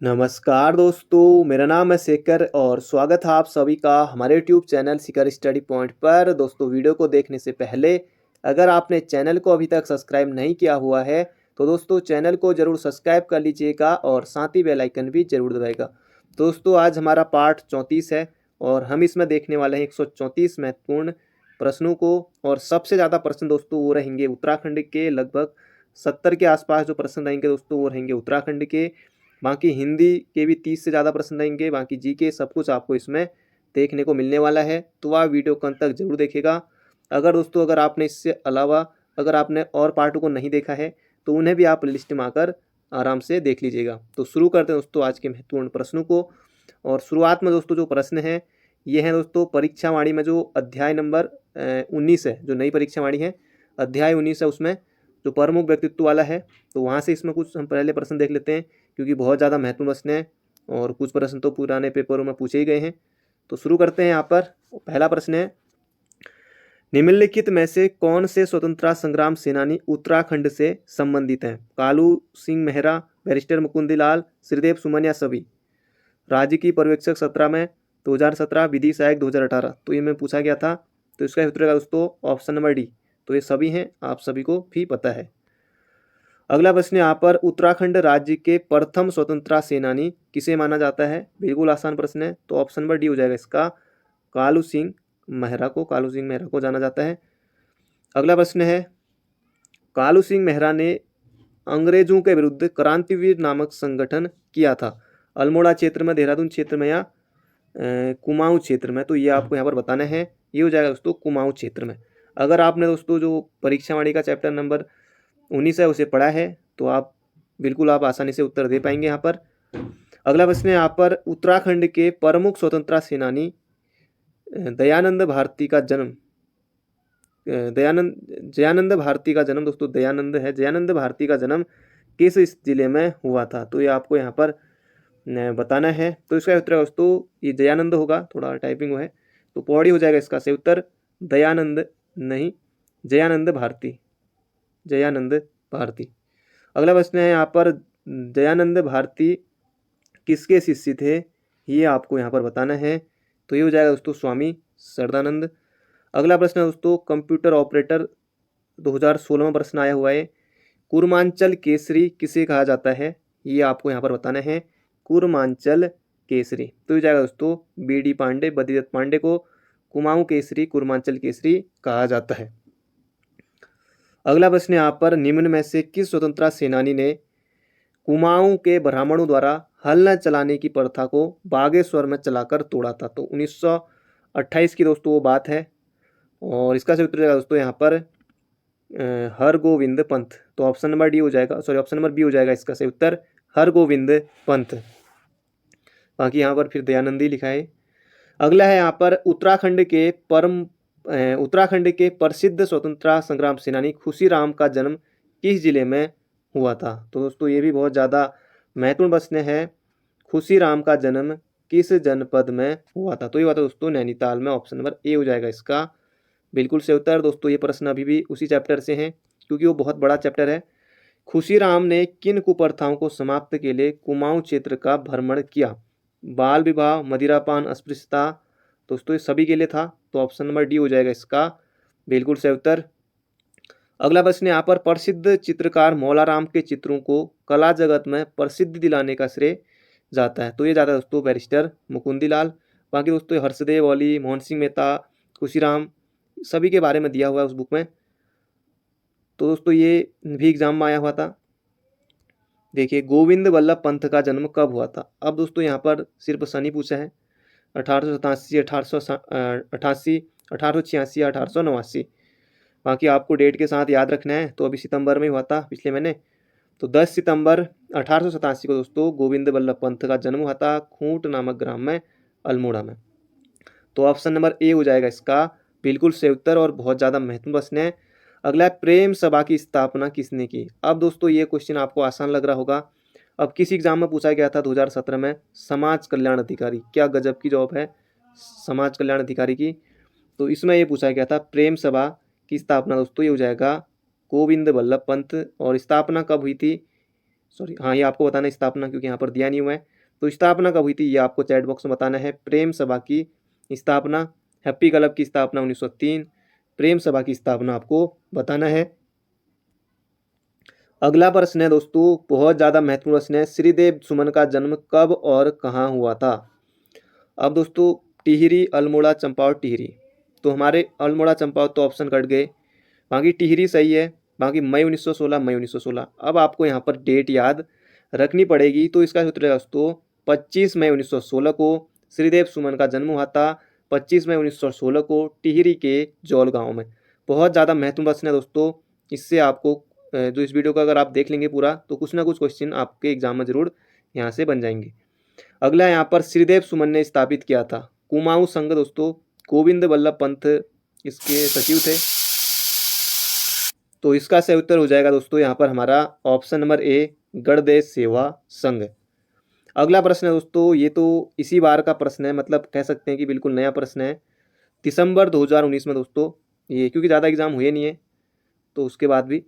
नमस्कार दोस्तों, मेरा नाम है शेखर और स्वागत है आप सभी का हमारे YouTube channel Shekhar study point पर। दोस्तों, वीडियो को देखने से पहले अगर आपने चैनल को अभी तक सब्सक्राइब नहीं किया हुआ है तो दोस्तों चैनल को ज़रूर सब्सक्राइब कर लीजिएगा और साथ ही बेल आइकन भी ज़रूर दबाएगा। दोस्तों, आज हमारा पाठ 34 है और हम इसमें देखने वाले हैं 134 महत्वपूर्ण प्रश्नों को। और सबसे ज़्यादा प्रश्न दोस्तों वो रहेंगे उत्तराखंड के, लगभग 70 के आसपास जो प्रश्न रहेंगे दोस्तों वो रहेंगे उत्तराखंड के। बाकी हिंदी के भी 30 से ज़्यादा प्रश्न रहेंगे। बाकी जीके सब कुछ आपको इसमें देखने को मिलने वाला है, तो आप वीडियो को अंत तक जरूर देखेगा। अगर आपने इससे अलावा अगर आपने और पार्टों को नहीं देखा है तो उन्हें भी आप प्लेलिस्ट में आकर आराम से देख लीजिएगा। तो शुरू करते हैं दोस्तों आज के महत्वपूर्ण प्रश्नों को। और शुरुआत में दोस्तों जो प्रश्न है ये है दोस्तों परीक्षा वाणी में जो अध्याय नंबर 19 है, जो नई परीक्षा वाणी है अध्याय 19 है, उसमें जो प्रमुख व्यक्तित्व वाला है, तो वहाँ से इसमें कुछ हम पहले प्रश्न देख लेते हैं क्योंकि बहुत ज़्यादा महत्वपूर्ण प्रश्न है और कुछ प्रश्न तो पुराने पेपरों में पूछे ही गए हैं। तो शुरू करते हैं। यहाँ पर पहला प्रश्न है, निम्नलिखित में से कौन से स्वतंत्रता संग्राम सेनानी उत्तराखंड से संबंधित हैं? कालू सिंह मेहरा, बैरिस्टर मुकुंदलाल, श्रीदेव सुमन या सभी? राज्य की पर्यवेक्षक 17 में, 2017, विधि सहायक 2018। तो ये में पूछा गया था, तो इसका उत्तर दोस्तों ऑप्शन नंबर डी। तो ये सभी हैं, आप सभी को भी पता है। अगला प्रश्न यहाँ पर, उत्तराखंड राज्य के प्रथम स्वतंत्रता सेनानी किसे माना जाता है? बिल्कुल आसान प्रश्न है, तो ऑप्शन नंबर डी हो जाएगा इसका। कालू सिंह मेहरा को जाना जाता है। अगला प्रश्न है, कालू सिंह मेहरा ने अंग्रेजों के विरुद्ध क्रांतिवीर नामक संगठन किया था। अल्मोड़ा क्षेत्र में, देहरादून क्षेत्र में या कुमाऊं क्षेत्र में? तो ये आपको यहाँ पर बताना है। ये हो जाएगा दोस्तों कुमाऊं क्षेत्र में। अगर आपने दोस्तों जो परीक्षा वाणी का चैप्टर नंबर 19 है उसे पढ़ा है तो आप आसानी से उत्तर दे पाएंगे यहाँ पर। अगला प्रश्न है यहाँ पर, उत्तराखंड के प्रमुख स्वतंत्रता सेनानी दयानंद भारती का जन्म दोस्तों दयानंद भारती का जन्म किस जिले में हुआ था? तो ये आपको यहाँ पर बताना है। तो इसका उत्तर दोस्तों ये दयानंद होगा, थोड़ा टाइपिंग है तो पौड़ी हो जाएगा इसका सही उत्तर। दयानंद नहीं, जयानंद भारती। अगला प्रश्न है यहाँ पर, दयानंद भारती किसके शिष्य थे? ये आपको यहाँ पर बताना है। तो ये हो जाएगा दोस्तों स्वामी सरदानंद। अगला प्रश्न है दोस्तों, कंप्यूटर ऑपरेटर 2016 में प्रश्न आया हुआ है। कूर्मांचल केसरी किसे कहा जाता है? ये आपको यहाँ पर बताना है। कूर्मांचल केसरी, तो ये जाएगा दोस्तों बी.डी. पांडे, बद्रीदत्त पांडे को कुमाऊं केसरी, कूर्मांचल केसरी कहा जाता है। अगला प्रश्न यहाँ पर, निम्न में से किस स्वतंत्रता सेनानी ने कुमाऊं के ब्राह्मणों द्वारा हल न चलाने की प्रथा को बागेश्वर में चलाकर तोड़ा था? तो 1928 की दोस्तों वो बात है। और इसका सही उत्तर जाएगा दोस्तों यहाँ पर हरगोविंद पंत। तो ऑप्शन नंबर बी हो जाएगा इसका सही उत्तर, हरगोविंद पंत। बाकी यहाँ पर फिर दयानंदी लिखा है। अगला है यहाँ पर, उत्तराखंड के प्रसिद्ध स्वतंत्रता संग्राम सेनानी खुशीराम का जन्म किस जिले में हुआ था? तो दोस्तों ये भी बहुत ज़्यादा महत्वपूर्ण प्रश्न है। खुशीराम का जन्म किस जनपद में हुआ था? तो ये हुआ था दोस्तों नैनीताल में। ऑप्शन नंबर ए हो जाएगा इसका बिल्कुल सही उत्तर। दोस्तों ये प्रश्न अभी भी उसी चैप्टर से हैं क्योंकि वो बहुत बड़ा चैप्टर है। खुशीराम ने किन कुप्रथाओं को समाप्त के लिए कुमाऊं क्षेत्र का भ्रमण किया? बाल विवाह, मदिरापान, अस्पृश्यता? दोस्तों ये सभी के लिए था, तो ऑप्शन नंबर डी हो जाएगा इसका बिल्कुल सही उत्तर। अगला प्रश्न यहाँ पर, प्रसिद्ध चित्रकार मौलाराम के चित्रों को कला जगत में प्रसिद्धि दिलाने का श्रेय जाता है? तो ये जाता है दोस्तों बैरिस्टर मुकुंदलाल। बाकी दोस्तों हर्षदेव औली, मोहन सिंह मेहता, खुशीराम सभी के बारे में दिया हुआ है उस बुक में। तो दोस्तों ये भी एग्जाम में आया हुआ था। देखिए, गोविंद वल्लभ पंत का जन्म कब हुआ था? अब दोस्तों यहाँ पर सिर्फ सन ही पूछा है, 1887, 1888, 1886, 1889। बाकी आपको डेट के साथ याद रखना है। तो अभी सितंबर में हुआ था पिछले महीने, तो 10 सितंबर 1887 को दोस्तों गोविंद वल्लभ पंत का जन्म हुआ था खूंट नामक ग्राम में, अल्मोड़ा में। तो ऑप्शन नंबर ए हो जाएगा इसका बिल्कुल सही उत्तर और बहुत ज़्यादा महत्वपूर्ण प्रश्न है। अगला है, प्रेम सभा की स्थापना किसने की? अब दोस्तों ये क्वेश्चन आपको आसान लग रहा होगा। अब किस एग्जाम में पूछा गया था 2017 में? समाज कल्याण अधिकारी। क्या गजब की जॉब है समाज कल्याण अधिकारी की। तो इसमें ये पूछा गया था प्रेम सभा की स्थापना दोस्तों ये हो जाएगा गोविंद वल्लभ पंत। और स्थापना कब हुई थी? सॉरी, हाँ ये आपको बताना है स्थापना, क्योंकि यहाँ पर दिया नहीं हुआ है। तो स्थापना कब हुई थी ये आपको चैट बॉक्स में बताना है। प्रेम सभा की स्थापना, हैप्पी क्लब की स्थापना 1903, प्रेम सभा की स्थापना आपको बताना है। अगला प्रश्न है दोस्तों, बहुत ज़्यादा महत्वपूर्ण प्रश्न है, श्रीदेव सुमन का जन्म कब और कहाँ हुआ था। अब दोस्तों टिहरी, अल्मोड़ा, चंपावत, टिहरी। तो हमारे अल्मोड़ा चंपावत तो ऑप्शन कट गए, बाकी टिहरी सही है। बाकी मई 1916, मई 1916। अब आपको यहाँ पर डेट याद रखनी पड़ेगी। तो इसका सूत्र है दोस्तों 25 मई 1916 को श्रीदेव सुमन का जन्म हुआ था। 25 मई 1916 को टिहरी के जौल गांव में। बहुत ज़्यादा महत्वपूर्ण प्रश्न है दोस्तों। इससे आपको जो इस वीडियो को अगर आप देख लेंगे पूरा, तो कुछ ना कुछ क्वेश्चन आपके एग्जाम में जरूर यहाँ से बन जाएंगे। अगला यहाँ पर श्रीदेव सुमन ने स्थापित किया था कुमाऊं संघ दोस्तों, गोविंद वल्लभ पंत इसके सचिव थे। तो इसका सही उत्तर हो जाएगा दोस्तों यहाँ पर हमारा ऑप्शन नंबर ए, गणदेश सेवा संघ। अगला प्रश्न है दोस्तों, ये तो इसी बार का प्रश्न है, मतलब कह सकते हैं कि बिल्कुल नया प्रश्न है। दिसंबर 2019 में दोस्तों, ये क्योंकि ज़्यादा एग्जाम हुए नहीं है तो उसके बाद भी,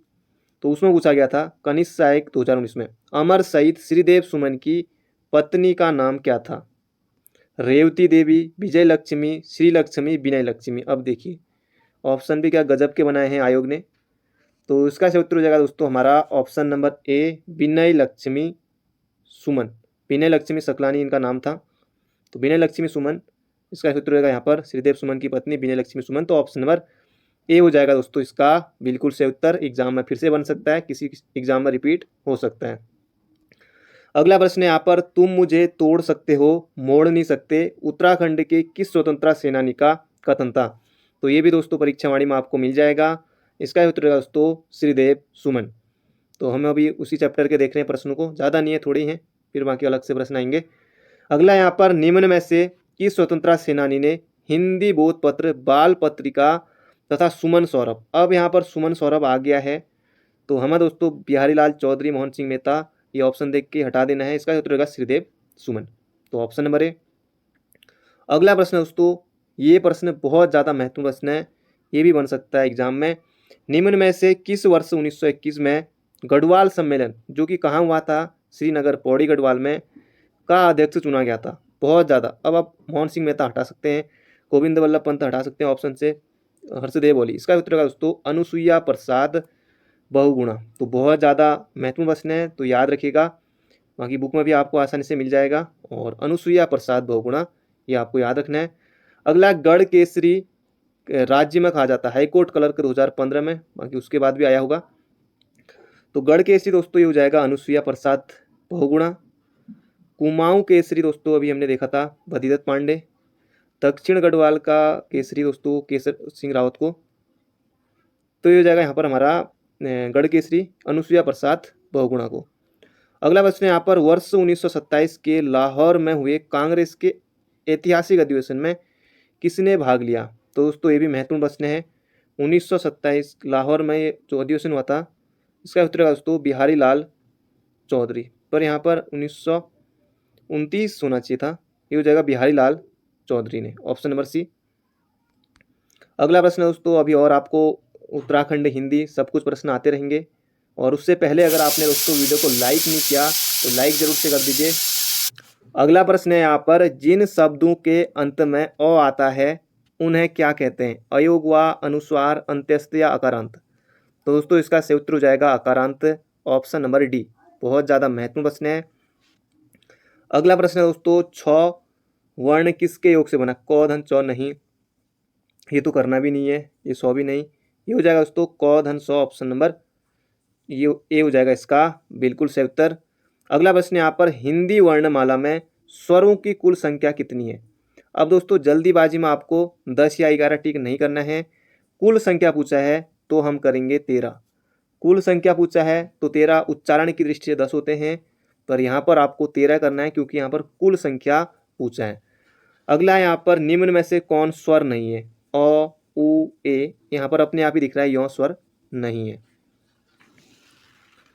तो उसमें पूछा गया था कनिष्क सहायक 2019 में, अमर शहीद श्रीदेव सुमन की पत्नी का नाम क्या था। रेवती देवी, विजय लक्ष्मी, श्री लक्ष्मी, विनय लक्ष्मी। अब देखिए ऑप्शन भी क्या गजब के बनाए हैं आयोग ने। तो इसका सही उत्तर हो जाएगा दोस्तों हमारा ऑप्शन नंबर ए, विनय लक्ष्मी सुमन। विनय लक्ष्मी सकलानी इनका नाम था, तो विनय लक्ष्मी सुमन इसका सही उत्तर रहेगा यहाँ पर, श्रीदेव सुमन की पत्नी विनय लक्ष्मी सुमन। तो ऑप्शन नंबर ए हो जाएगा दोस्तों इसका बिल्कुल सही उत्तर। एग्जाम में फिर से बन सकता है, किसी एग्जाम में रिपीट हो सकता है। अगला प्रश्न है यहाँ पर, तुम मुझे तोड़ सकते हो मोड़ नहीं सकते, उत्तराखंड के किस स्वतंत्रता सेनानी का कथन था। तो ये भी दोस्तों परीक्षा वाणी में आपको मिल जाएगा। इसका उत्तर है दोस्तों श्रीदेव सुमन। तो हम अभी उसी चैप्टर के देख रहे हैं प्रश्नों को, ज़्यादा नहीं है, थोड़ी हैं, फिर बाकी अलग से प्रश्न आएंगे। अगला यहाँ पर, निम्न में से किस स्वतंत्रता सेनानी ने हिंदी बोध पत्र, बाल पत्रिका तथा सुमन सौरभ। अब यहाँ पर सुमन सौरभ आ गया है, तो हमें दोस्तों बिहारी लाल चौधरी, मोहन सिंह मेहता, ये ऑप्शन देख के हटा देना है। इसका उत्तर होगा श्रीदेव सुमन। तो ऑप्शन नंबर ए। अगला प्रश्न दोस्तों, ये प्रश्न बहुत ज़्यादा महत्वपूर्ण प्रश्न है, ये भी बन सकता है एग्जाम में। निम्न में से किस वर्ष 1921 में गढ़वाल सम्मेलन, जो कि कहाँ हुआ था, श्रीनगर पौड़ी गढ़वाल में, का अध्यक्ष चुना गया था। बहुत ज़्यादा, अब आप मोहन सिंह मेहता हटा सकते हैं, गोविंद वल्लभ पंत हटा सकते हैं ऑप्शन से, हर्षदेव ओली। इसका उत्तर होगा दोस्तों अनुसुईया प्रसाद बहुगुणा। तो बहुत ज़्यादा महत्वपूर्ण प्रश्न है, तो याद रखिएगा, बाकी बुक में भी आपको आसानी से मिल जाएगा। और अनुसुईया प्रसाद बहुगुणा ये आपको याद रखना है। अगला, गढ़ केसरी राज्य में कहा जाता है, हाईकोर्ट क्लर्क 2015 में, बाकी उसके बाद भी आया होगा। तो गढ़ केसरी दोस्तों ये हो जाएगा अनुसुईया प्रसाद बहुगुणा। कुमाऊं केसरी दोस्तों अभी हमने देखा था भदीदत्त पांडे। दक्षिण गढ़वाल का केसरी दोस्तों केसर सिंह रावत को। तो ये हो जाएगा यहाँ पर हमारा गढ़ केसरी अनुसुईया प्रसाद बहुगुणा को। अगला प्रश्न है यहाँ पर, वर्ष 1927 के लाहौर में हुए कांग्रेस के ऐतिहासिक अधिवेशन में किसने भाग लिया। तो दोस्तों ये भी महत्वपूर्ण प्रश्न है। 1927 लाहौर में जो अधिवेशन हुआ था, इसका उत्तर है दोस्तों बिहारी लाल चौधरी, पर यहाँ पर 1929 होना चाहिए था, ये हो जाएगा बिहारी लाल चौधरी ने, ऑप्शन नंबर सी। अगला प्रश्न दोस्तों, अभी और आपको उत्तराखंड हिंदी सब कुछ प्रश्न आते रहेंगे, और उससे पहले अगर आपने दोस्तों वीडियो को लाइक नहीं किया तो लाइक जरूर से कर दीजिए। अगला प्रश्न है यहाँ पर, जिन शब्दों के अंत में अ आता है उन्हें क्या कहते हैं, अयोग व अनुस्वार, अंत्यस्थ या अकारांत। तो दोस्तों इसका सही उत्तर हो जाएगा अकारांत, ऑप्शन नंबर डी। बहुत ज़्यादा महत्वपूर्ण प्रश्न है। अगला प्रश्न है दोस्तों, छ वर्ण किसके योग से बना, क धन च नहीं, ये तो करना भी नहीं है, ये 100 भी नहीं, ये हो जाएगा दोस्तों क धन 100, ऑप्शन नंबर ये ए हो जाएगा इसका बिल्कुल सही उत्तर। अगला प्रश्न यहाँ पर, हिंदी वर्णमाला में स्वरों की कुल संख्या कितनी है। अब दोस्तों जल्दीबाजी में आपको 10 या 11 टिक नहीं करना है, कुल संख्या पूछा है तो हम करेंगे 13। कुल संख्या पूछा है तो 13 उच्चारण की दृष्टि से 10 होते हैं, पर यहाँ पर आपको 13 करना है क्योंकि यहाँ पर कुल संख्या पूछा है। अगला यहाँ पर, निम्न में से कौन स्वर नहीं है, अ उ ए, यहाँ पर अपने आप ही दिख रहा है यो स्वर नहीं है।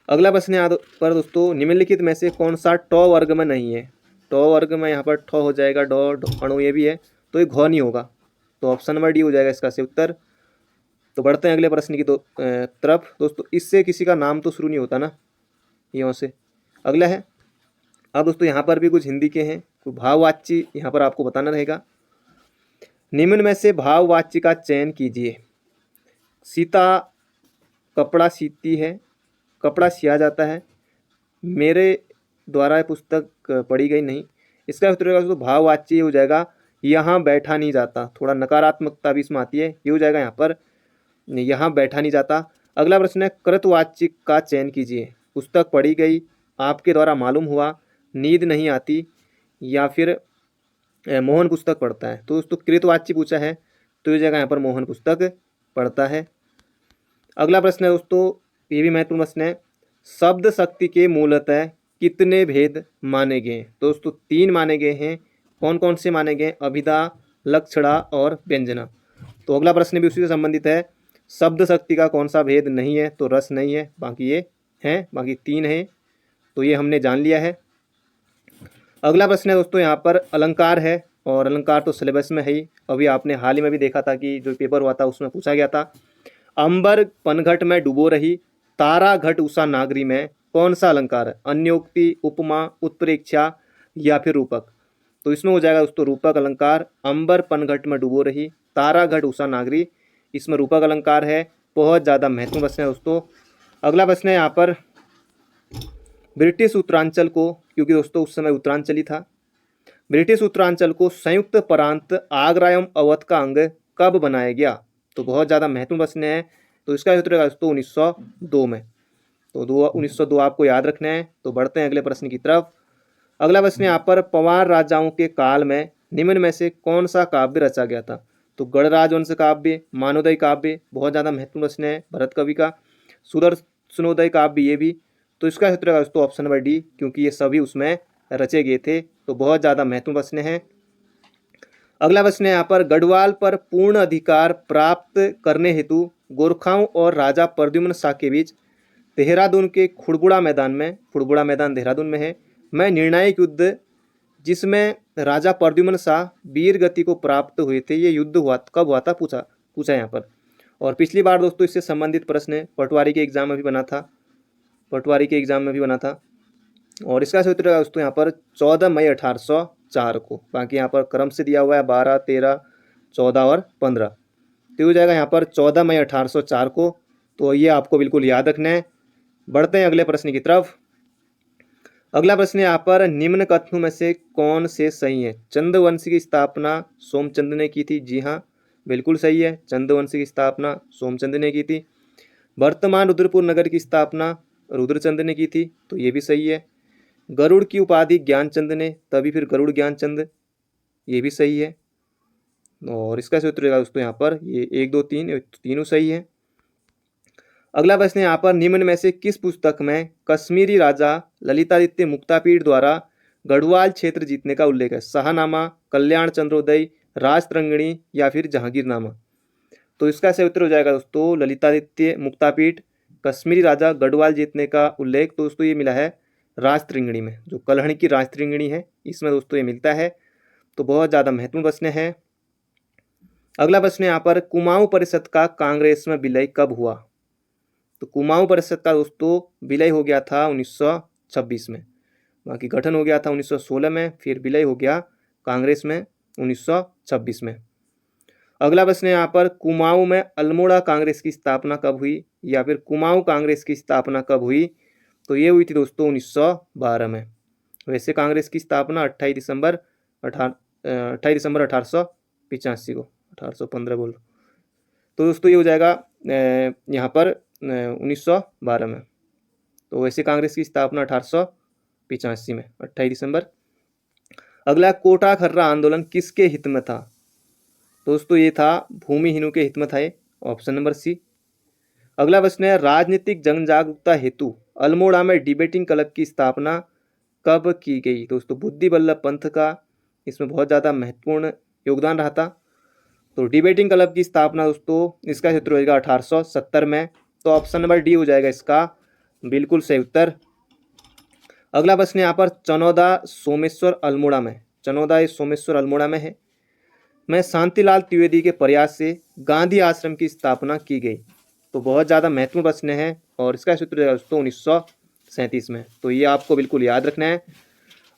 अगला प्रश्न यहाँ पर दोस्तों, निम्नलिखित में से कौन सा ट वर्ग में नहीं है। ट वर्ग में यहाँ पर ठ हो जाएगा, ड अणु ये भी है, तो ये घ नहीं होगा, तो ऑप्शन नंबर डी हो जाएगा इसका सही उत्तर। तो बढ़ते हैं अगले प्रश्न की तरफ दोस्तों, इससे किसी का नाम तो शुरू नहीं होता ना, यों से, अगला है, अब दोस्तों यहाँ पर भी कुछ हिंदी के हैं, कोई भाववाची यहाँ पर आपको बताना रहेगा। निम्न में से भाववाची का चयन कीजिए। सीता कपड़ा सीती है, कपड़ा सिया जाता है, मेरे द्वारा ये पुस्तक पढ़ी गई नहीं। इसका उत्तर होगा दोस्तों भाववाची हो जाएगा यहाँ बैठा नहीं जाता। थोड़ा नकारात्मकता भी इसमें आती है, ये हो जाएगा यहाँ पर यहाँ बैठा नहीं जाता। अगला प्रश्न है कृतवाची का चयन कीजिए। पुस्तक पढ़ी गई, आपके द्वारा मालूम हुआ, नींद नहीं आती, या फिर मोहन पुस्तक पढ़ता है। तो दोस्तों कृतवाची पूछा है तो ये जगह यहाँ पर मोहन पुस्तक पढ़ता है। अगला प्रश्न है दोस्तों, ये भी महत्वपूर्ण प्रश्न है, शब्द शक्ति के मूलतः कितने भेद माने गए? दोस्तों 3 माने गए हैं। कौन कौन से माने गए? अभिधा, लक्षणा और व्यंजना। तो अगला प्रश्न भी उसी से संबंधित है। शब्द शक्ति का कौन सा भेद नहीं है? तो रस नहीं है, बाकी ये हैं, बाकी 3 हैं, तो ये हमने जान लिया है। अगला प्रश्न है दोस्तों यहाँ पर अलंकार है, और अलंकार तो सिलेबस में है ही। अभी आपने हाल ही में भी देखा था कि जो पेपर हुआ था उसमें पूछा गया था। अंबर पनघट में डूबो रही, तारा घट उषा नागरी में कौन सा अलंकार है? अन्योक्ति, उपमा, उत्प्रेक्षा या फिर रूपक। तो इसमें हो जाएगा दोस्तों रूपक अलंकार। अंबर पनघट में डूबो रही, तारा घट उषा नागरी, इसमें रूपक अलंकार है। बहुत ज़्यादा महत्वपूर्ण प्रश्न है दोस्तों। अगला प्रश्न है यहाँ पर ब्रिटिश उत्तरांचल को, क्योंकि दोस्तों उस समय उत्तरांचल ही था, ब्रिटिश उत्तरांचल को संयुक्त प्रांत आगरा एवं अवध का अंग कब बनाया गया? तो बहुत ज़्यादा महत्वपूर्ण प्रश्न है। तो इसका उत्तर है दोस्तों 1902 में। तो 1902 आपको याद रखना है। तो बढ़ते हैं अगले प्रश्न की तरफ। अगला प्रश्न यहाँ पर पवार राजाओं के काल में निम्न में से कौन सा काव्य रचा गया था? तो गढ़ राजवंश काव्य, मानोदय काव्य, बहुत ज़्यादा महत्वपूर्ण प्रश्न है भरत कवि का, सुदर्शनोदय काव्य, ये भी। तो इसका उत्तर है दोस्तों ऑप्शन नंबर डी, क्योंकि ये सभी उसमें रचे गए थे। तो बहुत ज़्यादा महत्वपूर्ण प्रश्न है। अगला प्रश्न है यहाँ पर गढ़वाल पर पूर्ण अधिकार प्राप्त करने हेतु गोरखाओं और राजा प्रद्युम्न शाह के बीच देहरादून के खुड़बुड़ा मैदान में, खुड़बुड़ा मैदान देहरादून में है, मैं निर्णायक युद्ध जिसमें राजा प्रद्युम्न शाह वीर गति को प्राप्त हुए थे, ये युद्ध हुआ कब हुआ था? पूछा यहाँ पर। और पिछली बार दोस्तों इससे संबंधित प्रश्न पटवारी के एग्जाम में भी बना था, पटवारी के एग्जाम में भी बना था। और इसका उत्तर है दोस्तों यहाँ पर 14 मई 1804 को। बाकी यहाँ पर क्रम से दिया हुआ है 12, 13, 14 और 15। तो हो जाएगा यहाँ पर 14 मई 1804 को। तो ये आपको बिल्कुल याद रखना है। बढ़ते हैं अगले प्रश्न की तरफ। अगला प्रश्न यहाँ पर निम्न कथनों में से कौन से सही है? चंद्रवंश की स्थापना सोमचंद ने की थी। जी हाँ, बिल्कुल सही है, चंद्रवंश की स्थापना सोमचंद ने की थी। वर्तमान रुद्रपुर नगर की स्थापना रुद्रचंद ने की थी, तो ये भी सही है। गरुड़ की उपाधि ज्ञानचंद ने, तभी फिर गरुड़ ज्ञानचंद, ये भी सही है। और इसका सूत्र रहेगा दोस्तों यहाँ पर ये 1, 2, 3, तीनों सही है। अगला प्रश्न यहाँ पर निम्न में से किस पुस्तक में कश्मीरी राजा ललितादित्य मुक्तापीठ द्वारा गढ़वाल क्षेत्र जीतने का उल्लेख है? शाहनामा, कल्याण चंद्रोदय, राजतरंगिणी या फिर जहांगीरनामा। तो इसका सही उत्तर हो जाएगा दोस्तों ललितादित्य मुक्तापीठ, कश्मीरी राजा गढ़वाल जीतने का उल्लेख तो दोस्तों ये मिला है राजतरंगिणी में, जो कल्हण की राजतरंगिणी है इसमें दोस्तों ये मिलता है। तो बहुत ज़्यादा महत्वपूर्ण प्रश्न है। अगला प्रश्न यहाँ पर कुमाऊं परिषद का कांग्रेस में विलय कब हुआ? तो कुमाऊं परिषद का दोस्तों विलय हो गया था 1926 में, बाकी गठन हो गया था 1916 में, फिर विलय हो गया कांग्रेस में 1926 में। अगला प्रश्न यहाँ पर कुमाऊं में अल्मोड़ा कांग्रेस की स्थापना कब हुई, या फिर कुमाऊं कांग्रेस की स्थापना कब हुई? तो ये हुई थी दोस्तों 1912 में। वैसे कांग्रेस की स्थापना 28 दिसंबर 1885 को, 1815 बोलो। तो दोस्तों ये हो जाएगा यहाँ पर 1912 में। तो वैसे कांग्रेस की स्थापना 1885 में, 28 दिसंबर। अगला कोटा खर्रा आंदोलन किसके हित में था? दोस्तों ये था भूमिहीनों के हित में था, ऑप्शन नंबर सी। अगला प्रश्न है राजनीतिक जन जागरूकता हेतु अल्मोड़ा में डिबेटिंग क्लब की स्थापना कब की गई? दोस्तों बुद्धि बल्लभ पंथ का इसमें बहुत ज़्यादा महत्वपूर्ण योगदान रहा था। तो डिबेटिंग क्लब की स्थापना दोस्तों इसका क्षेत्र होगा 1870 में। तो ऑप्शन नंबर डी हो जाएगा इसका बिल्कुल सही उत्तर। अगला प्रश्न यहाँ पर चनौदा सोमेश्वर अल्मोड़ा में, चनौदा सोमेश्वर अल्मोड़ा में है, मैं शांतिलाल त्रिवेदी के प्रयास से गांधी आश्रम की स्थापना की गई। तो बहुत ज़्यादा महत्वपूर्ण प्रश्न है और इसका सूत्र दोस्तों 1937 में। तो ये आपको बिल्कुल याद रखना है।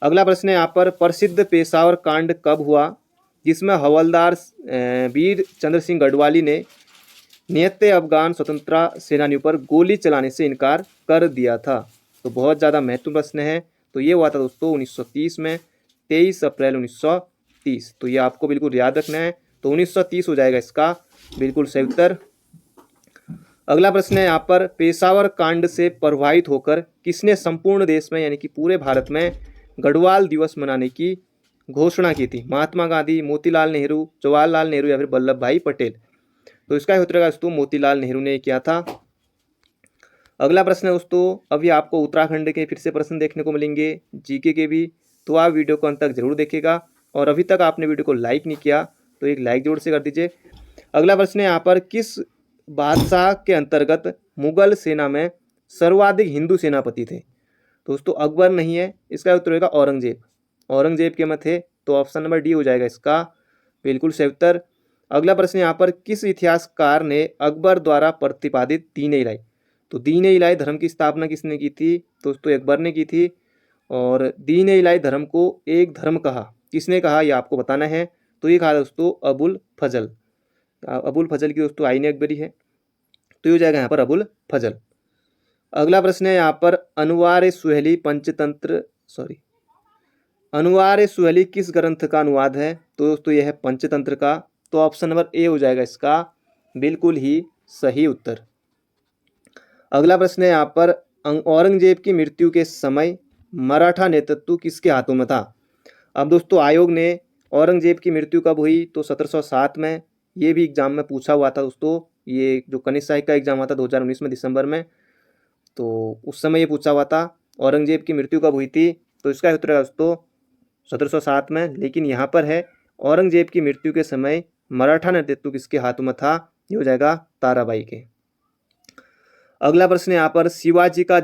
अगला प्रश्न है यहाँ पर, प्रसिद्ध पेशावर कांड कब हुआ जिसमें हवलदार वीर चंद्र सिंह गढ़वाली ने निहत्थे अफगान स्वतंत्रता सेनानियों पर गोली चलाने से इनकार कर दिया था? तो बहुत ज़्यादा महत्वपूर्ण प्रश्न है। तो ये हुआ था दोस्तों 1930 में, 23 अप्रैल 1930। तो ये आपको बिल्कुल याद रखना है। तो 1930 हो जाएगा इसका बिल्कुल सही उत्तर। अगला प्रश्न है यहाँ पर, पेशावर कांड से प्रभावित होकर किसने संपूर्ण देश में यानी कि पूरे भारत में गढ़वाल दिवस मनाने की घोषणा की थी? महात्मा गांधी, मोतीलाल नेहरू, जवाहरलाल नेहरू या फिर वल्लभ भाई पटेल? तो इसका उत्तर है दोस्तों मोतीलाल नेहरू ने किया था। अगला प्रश्न है दोस्तों, अभी आपको उत्तराखंड के फिर से प्रश्न देखने को मिलेंगे, जीके के भी। तो आप वीडियो को अंत तक जरूर देखिएगा और अभी तक आपने वीडियो को लाइक नहीं किया तो एक लाइक जरूर से कर दीजिए। अगला प्रश्न है यहाँ पर, किस बादशाह के अंतर्गत मुगल सेना में सर्वाधिक हिंदू सेनापति थे? दोस्तों अकबर नहीं है, इसका उत्तर होगा औरंगजेब। औरंगजेब के में थे। तो ऑप्शन नंबर डी हो जाएगा इसका बिल्कुल सही उत्तर। अगला प्रश्न यहाँ पर, किस इतिहासकार ने अकबर द्वारा प्रतिपादित दीन-ए-इलाही? तो दीन-ए-इलाही धर्म की स्थापना किसने की थी? दोस्तों अकबर ने की थी। और दीन-ए-इलाही धर्म को एक धर्म कहा, किसने कहा ये आपको बताना है। तो ये कहा दोस्तों अबुल फजल। अबुल फजल की दोस्तों आईन अकबरी है। तो ये हो जाएगा यहाँ पर अबुल फजल। अगला प्रश्न है यहाँ पर, अनुवार सुहेली पंचतंत्र अनुवार सुहेली किस ग्रंथ का अनुवाद है? तो दोस्तों यह है पंचतंत्र का। तो ऑप्शन नंबर ए हो जाएगा इसका बिल्कुल ही सही उत्तर। अगला प्रश्न है यहाँ पर, औरंगजेब की मृत्यु के समय मराठा नेतृत्व किसके हाथों में था? अब दोस्तों आयोग ने औरंगजेब की मृत्यु कब हुई? तो 1707 में। ये भी एग्जाम में पूछा हुआ था दोस्तों। ये जो कनिष्ठ सहायक का एग्जाम हुआ था 2019 में दिसंबर में, तो उस समय ये पूछा हुआ था औरंगजेब की मृत्यु कब हुई थी। तो इसका उत्तर है दोस्तों 1707 में। लेकिन यहाँ पर है औरंगजेब की मृत्यु के समय मराठा नेतृत्व किसके हाथों में था? ये हो जाएगा ताराबाई के। अगला प्रश्न यहाँ पर, शिवाजी का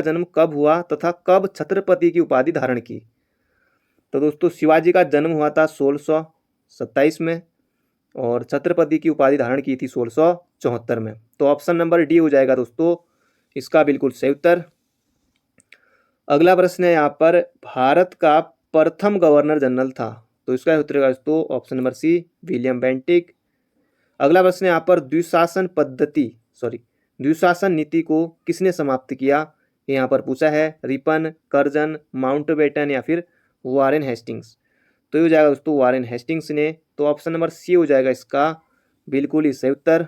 जन्म कब हुआ तथा कब छत्रपति की उपाधि धारण की? तो दोस्तों शिवाजी का जन्म हुआ था 1627 में और छत्रपति की उपाधि धारण की थी 1674 में। तो ऑप्शन नंबर डी हो जाएगा दोस्तों इसका बिल्कुल सही उत्तर। अगला प्रश्न है यहाँ पर, भारत का प्रथम गवर्नर जनरल था? तो इसका उत्तर है दोस्तों option number C, William Bentinck. अगला प्रश्न है यहाँ पर, द्विशासन नीति को किसने समाप्त किया? यहाँ पर पूछा है, रिपन, कर्जन, माउंटबेटन या फिर वारेन हेस्टिंग्स? तो ये हो जाएगा दोस्तों वारेन हेस्टिंग्स ने। तो ऑप्शन नंबर सी हो जाएगा इसका बिल्कुल ही सही उत्तर।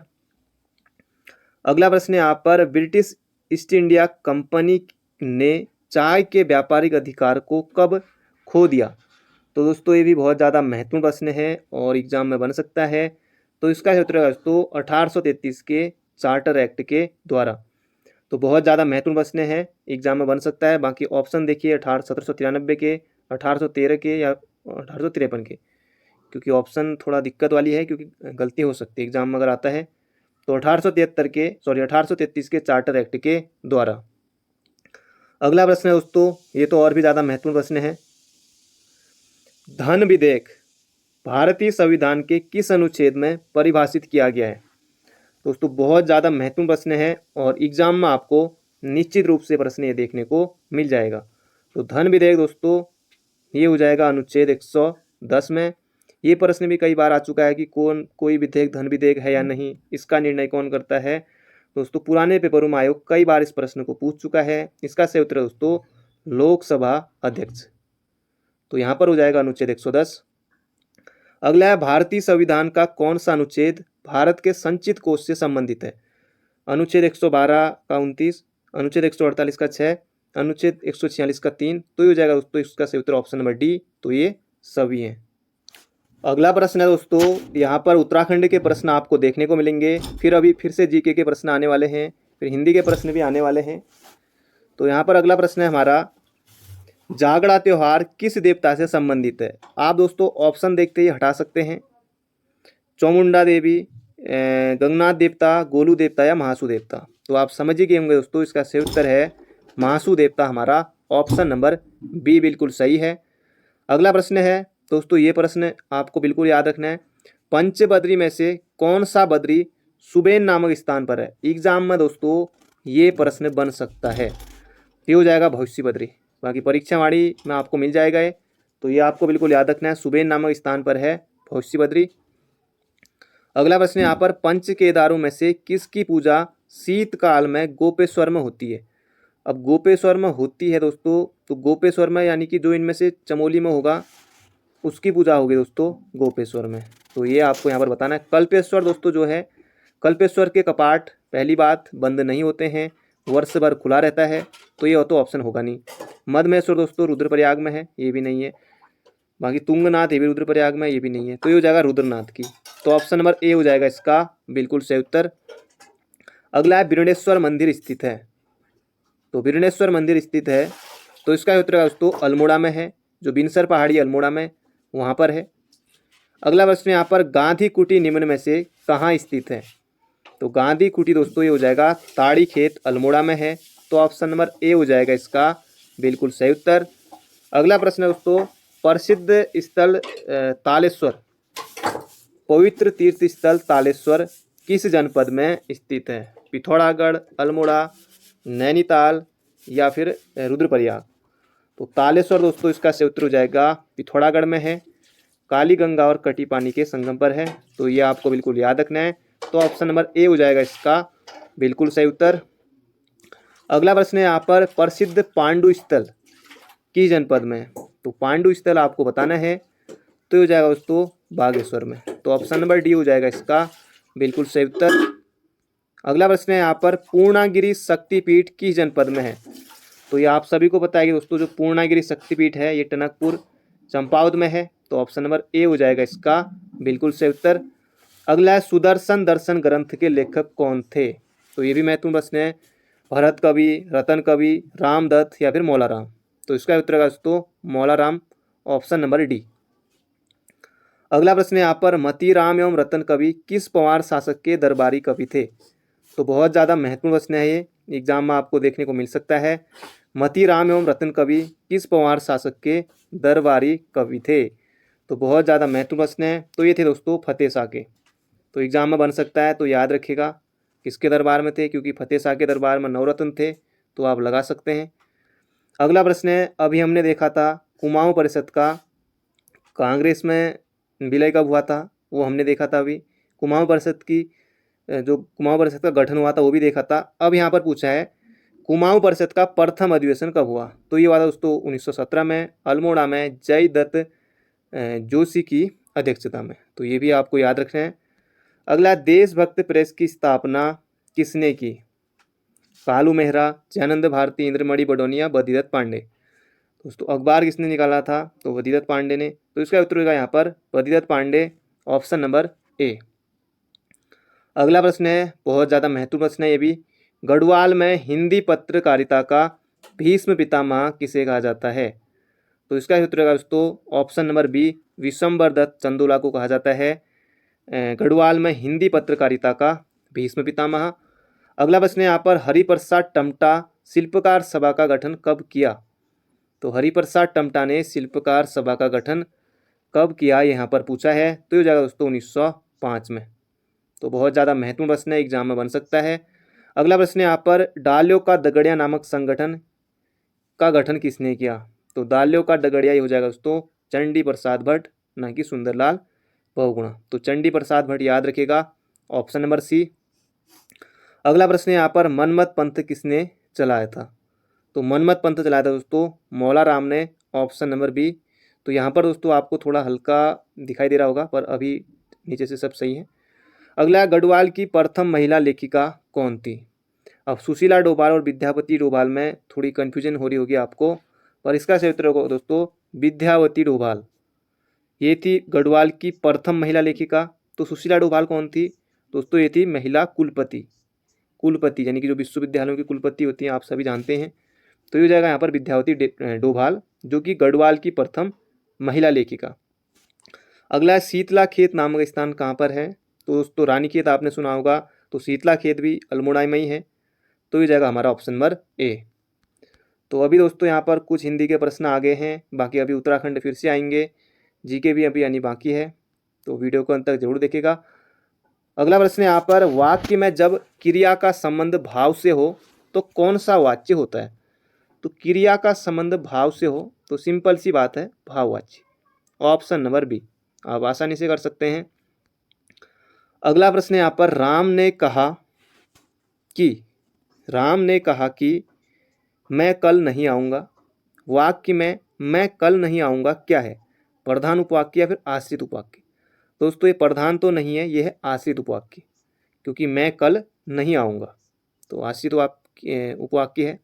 अगला प्रश्न है यहाँ पर, ब्रिटिश ईस्ट इंडिया कंपनी ने चाय के व्यापारिक अधिकार को कब खो दिया? तो दोस्तों ये भी बहुत ज़्यादा महत्वपूर्ण प्रश्न है और एग्जाम में बन सकता है। तो इसका उत्तर है दोस्तों 1833 के चार्टर एक्ट के द्वारा। तो बहुत ज़्यादा महत्वपूर्ण प्रश्न है, एग्जाम में बन सकता है। बाकी ऑप्शन देखिए 1793 के, 1813 के या 1853 के, क्योंकि ऑप्शन थोड़ा दिक्कत वाली है क्योंकि गलती हो सकती है एग्जाम में अगर आता है। तो 1833 के चार्टर एक्ट के द्वारा। अगला प्रश्न है दोस्तों, ये तो और भी ज़्यादा महत्वपूर्ण प्रश्न है, धन विधेयक भारतीय संविधान के किस अनुच्छेद में परिभाषित किया गया है? दोस्तों बहुत ज़्यादा महत्वपूर्ण प्रश्न है और एग्जाम में आपको निश्चित रूप से प्रश्न ये देखने को मिल जाएगा। तो धन विधेयक दोस्तों ये हो जाएगा अनुच्छेद 110 में। ये प्रश्न भी कई बार आ चुका है कि कोई विधेयक धन विधेयक है या नहीं, इसका निर्णय कौन करता है? दोस्तों पुराने पेपरों में आयोग कई बार इस प्रश्न को पूछ चुका है। इसका सही उत्तर दोस्तों लोकसभा अध्यक्ष। तो यहाँ पर हो जाएगा अनुच्छेद 110। अगला है, भारतीय संविधान का कौन सा अनुच्छेद भारत के संचित कोष से संबंधित है? अनुच्छेद 112 का 29, अनुच्छेद 148 का 6, अनुच्छेद 146 का 3। तो ये हो जाएगा दोस्तों इसका सही उत्तर ऑप्शन नंबर डी। तो ये सभी हैं। अगला प्रश्न है दोस्तों, यहाँ पर उत्तराखंड के प्रश्न आपको देखने को मिलेंगे, फिर से जीके के प्रश्न आने वाले हैं, फिर हिंदी के प्रश्न भी आने वाले हैं। तो यहाँ पर अगला प्रश्न है हमारा, जागड़ा त्योहार किस देवता से संबंधित है? आप दोस्तों ऑप्शन देखते ही हटा सकते हैं, चामुंडा देवी, गंगनाथ देवता, गोलू देवता या महासू देवता। तो आप समझ ही गए होंगे दोस्तों इसका सही उत्तर है महासू देवता, हमारा ऑप्शन नंबर बी बिल्कुल सही है। अगला प्रश्न है दोस्तों, ये प्रश्न आपको बिल्कुल याद रखना है, पंच बद्री में से कौन सा बद्री सुबेन नामक स्थान पर है। एग्जाम में दोस्तों ये प्रश्न बन सकता है। ये हो जाएगा भविष्य बद्री। बाकी परीक्षावाणी में आपको मिल जाएगा ये, तो ये आपको बिल्कुल याद रखना है। सुबेन नामक स्थान पर है भविष्य बद्री। अगला प्रश्न यहाँ पर पंच केदारों में से किसकी पूजा शीतकाल में गोपेश्वर में होती है। अब गोपेश्वर में होती है दोस्तों, तो गोपेश्वर में यानी कि जो इनमें से चमोली में होगा उसकी पूजा होगी दोस्तों गोपेश्वर में। तो ये आपको यहाँ पर बताना है। कल्पेश्वर दोस्तों जो है, कल्पेश्वर के कपाट पहली बात बंद नहीं होते हैं, वर्ष भर खुला रहता है, तो ये तो ऑप्शन होगा नहीं। मधमेश्वर दोस्तों रुद्रप्रयाग में है, ये भी नहीं है। बाकी तुंगनाथ ये भी रुद्रप्रयाग में, ये भी नहीं है। तो ये हो जाएगा रुद्रनाथ की। तो ऑप्शन नंबर ए हो जाएगा इसका बिल्कुल सही उत्तर। अगला है बिरणेश्वर मंदिर स्थित है। तो बिरणेश्वर मंदिर स्थित है, तो इसका उत्तर दोस्तों अल्मोड़ा में है, जो बिनसर पहाड़ी अल्मोड़ा में वहाँ पर है। अगला प्रश्न यहाँ पर गांधी कुटी निम्न में से कहाँ स्थित है। तो गांधी कुटी दोस्तों ये हो जाएगा ताड़ी खेत अल्मोड़ा में है। तो ऑप्शन नंबर ए हो जाएगा इसका बिल्कुल सही उत्तर। अगला प्रश्न दोस्तों प्रसिद्ध स्थल तालेश्वर, पवित्र तीर्थ स्थल तालेश्वर किस जनपद में स्थित है। पिथौरागढ़, अल्मोड़ा, नैनीताल या फिर रुद्रप्रयाग। तो तालेश्वर दोस्तों इसका सही उत्तर हो जाएगा पिथौरागढ़ में है, काली गंगा और कटी पानी के संगम पर है। तो ये आपको बिल्कुल याद रखना है। तो ऑप्शन नंबर ए हो जाएगा इसका बिल्कुल सही उत्तर। अगला प्रश्न है यहाँ पर प्रसिद्ध पांडु स्थल किस जनपद में है। तो पांडु स्थल आपको बताना है, तो हो जाएगा दोस्तों बागेश्वर में। तो ऑप्शन नंबर डी हो जाएगा इसका बिल्कुल सही उत्तर। अगला प्रश्न है यहाँ पर पूर्णागिरि शक्तिपीठ किस जनपद में है। तो ये आप सभी को पता है कि दोस्तों जो पूर्णागिरि शक्तिपीठ है ये टनकपुर चंपावत में है। तो ऑप्शन नंबर ए हो जाएगा इसका बिल्कुल सही उत्तर। अगला है सुदर्शन दर्शन ग्रंथ के लेखक कौन थे। तो ये भी महत्वपूर्ण प्रश्न है। भरत कवि, रतन कवि, रामदत्त या फिर मौलाराम। तो इसका उत्तर है दोस्तों मौलाराम, ऑप्शन नंबर डी। अगला प्रश्न है यहाँ पर मतीराम एवं रतन कवि किस पंवार शासक के दरबारी कवि थे। तो बहुत ज़्यादा महत्वपूर्ण प्रश्न है, ये एग्जाम में आपको देखने को मिल सकता है। मतीराम एवं रतन कवि किस पंवार शासक के दरबारी कवि थे। तो बहुत ज़्यादा महत्वपूर्ण प्रश्न है। तो ये थे दोस्तों फतेह शाह के। तो एग्जाम में बन सकता है, तो याद रखिएगा किसके दरबार में थे, क्योंकि फतेह शाह के दरबार में नवरत्न थे, तो आप लगा सकते हैं। अगला प्रश्न है अभी हमने देखा था कुमाऊं परिषद का कांग्रेस में विलय कब हुआ था, वो हमने देखा था। अभी कुमाऊं परिषद की जो कुमाऊं परिषद का गठन हुआ था वो भी देखा था। अब यहाँ पर पूछा है कुमाऊं परिषद का प्रथम अधिवेशन कब हुआ। तो ये हुआ था दोस्तों 1917 में अल्मोड़ा में जयदत्त जोशी की अध्यक्षता में। तो ये भी आपको याद रखना है। अगला देशभक्त प्रेस की स्थापना किसने की। कालू मेहरा, जयानंद भारती, इंद्रमणि बडोनिया, बद्रीदत्त पांडे। दोस्तों अखबार किसने निकाला था, तो बद्रीदत्त पांडे ने। तो इसका उत्तर होगा यहाँ पर Badridutt Pande, option number A. अगला प्रश्न है बहुत ज़्यादा महत्वपूर्ण प्रश्न है ये भी। गढ़वाल में हिंदी पत्रकारिता का भीष्म पितामह किसे कहा जाता है। तो इसका उत्तर होगा दोस्तों option number B, Vishambar Dutt Chandola को कहा जाता है गढ़वाल में हिंदी पत्रकारिता का भीष्म पितामह। अगला प्रश्न है यहाँ पर हरिप्रसाद टमटा शिल्पकार सभा का गठन कब किया। तो हरिप्रसाद टमटा ने शिल्पकार सभा का गठन कब किया, यहाँ पर पूछा है। तो ये हो जाएगा दोस्तों 1905 में। तो बहुत ज़्यादा महत्वपूर्ण प्रश्न है, एग्जाम में बन सकता है। अगला प्रश्न है यहाँ पर डालियों का दगड़िया नामक संगठन का गठन किसने किया। तो डालियों का दगड़िया ये हो जाएगा दोस्तों चंडी प्रसाद भट्ट, ना कि सुंदरलाल बहुगुणा। तो चंडी प्रसाद भट्ट याद रखिएगा, ऑप्शन नंबर सी। अगला प्रश्न है यहाँ पर मनमत पंथ किसने चलाया था। तो मनमत पंथ चलाया था दोस्तों मौला राम ने, ऑप्शन नंबर बी। तो यहाँ पर दोस्तों आपको थोड़ा हल्का दिखाई दे रहा होगा, पर अभी नीचे से सब सही है। अगला गढ़वाल की प्रथम महिला लेखिका कौन थी। अब सुशीला डोभाल और विद्यावती डोभाल में थोड़ी कन्फ्यूजन हो रही होगी आपको, पर इसका सही उत्तर होगा दोस्तों विद्यावती डोभाल। ये थी गढ़वाल की प्रथम महिला लेखिका। तो सुशीला डोभाल कौन थी दोस्तों, ये थी महिला कुलपति। कुलपति यानी कि जो विश्वविद्यालयों की कुलपति होती हैं आप सभी जानते हैं। तो ये हो जाएगा यहाँ पर विद्यावती डोभाल, जो कि गढ़वाल की प्रथम महिला लेखिका। अगला शीतला खेत नामक स्थान कहाँ पर है। तो दोस्तों रानीखेत आपने सुना होगा, तो शीतला खेत भी अल्मोड़ा में ही है। तो ये जाएगा हमारा ऑप्शन नंबर ए। तो अभी दोस्तों यहाँ पर कुछ हिंदी के प्रश्न आ गए हैं, बाकी अभी उत्तराखंड फिर से आएंगे, जीके भी अभी यानी बाकी है। तो वीडियो को अंत तक जरूर देखेगा। अगला प्रश्न है यहाँ पर, वाक्य में जब क्रिया का संबंध भाव से हो तो कौन सा वाच्य होता है? तो क्रिया का संबंध भाव से हो तो सिंपल सी बात है, भाववाच्य। ऑप्शन नंबर बी आप आसानी से कर सकते हैं। अगला प्रश्न है यहाँ पर, राम ने कहा कि मैं कल नहीं आऊँगा। वाक्य में मैं कल नहीं आऊँगा क्या है? प्रधान उपवाक्य या फिर आश्रित उपवाक्य? दोस्तों ये प्रधान तो नहीं है, ये है आश्रित उपवाक्य, क्योंकि मैं कल नहीं आऊँगा तो आश्रित उपवाक्य है।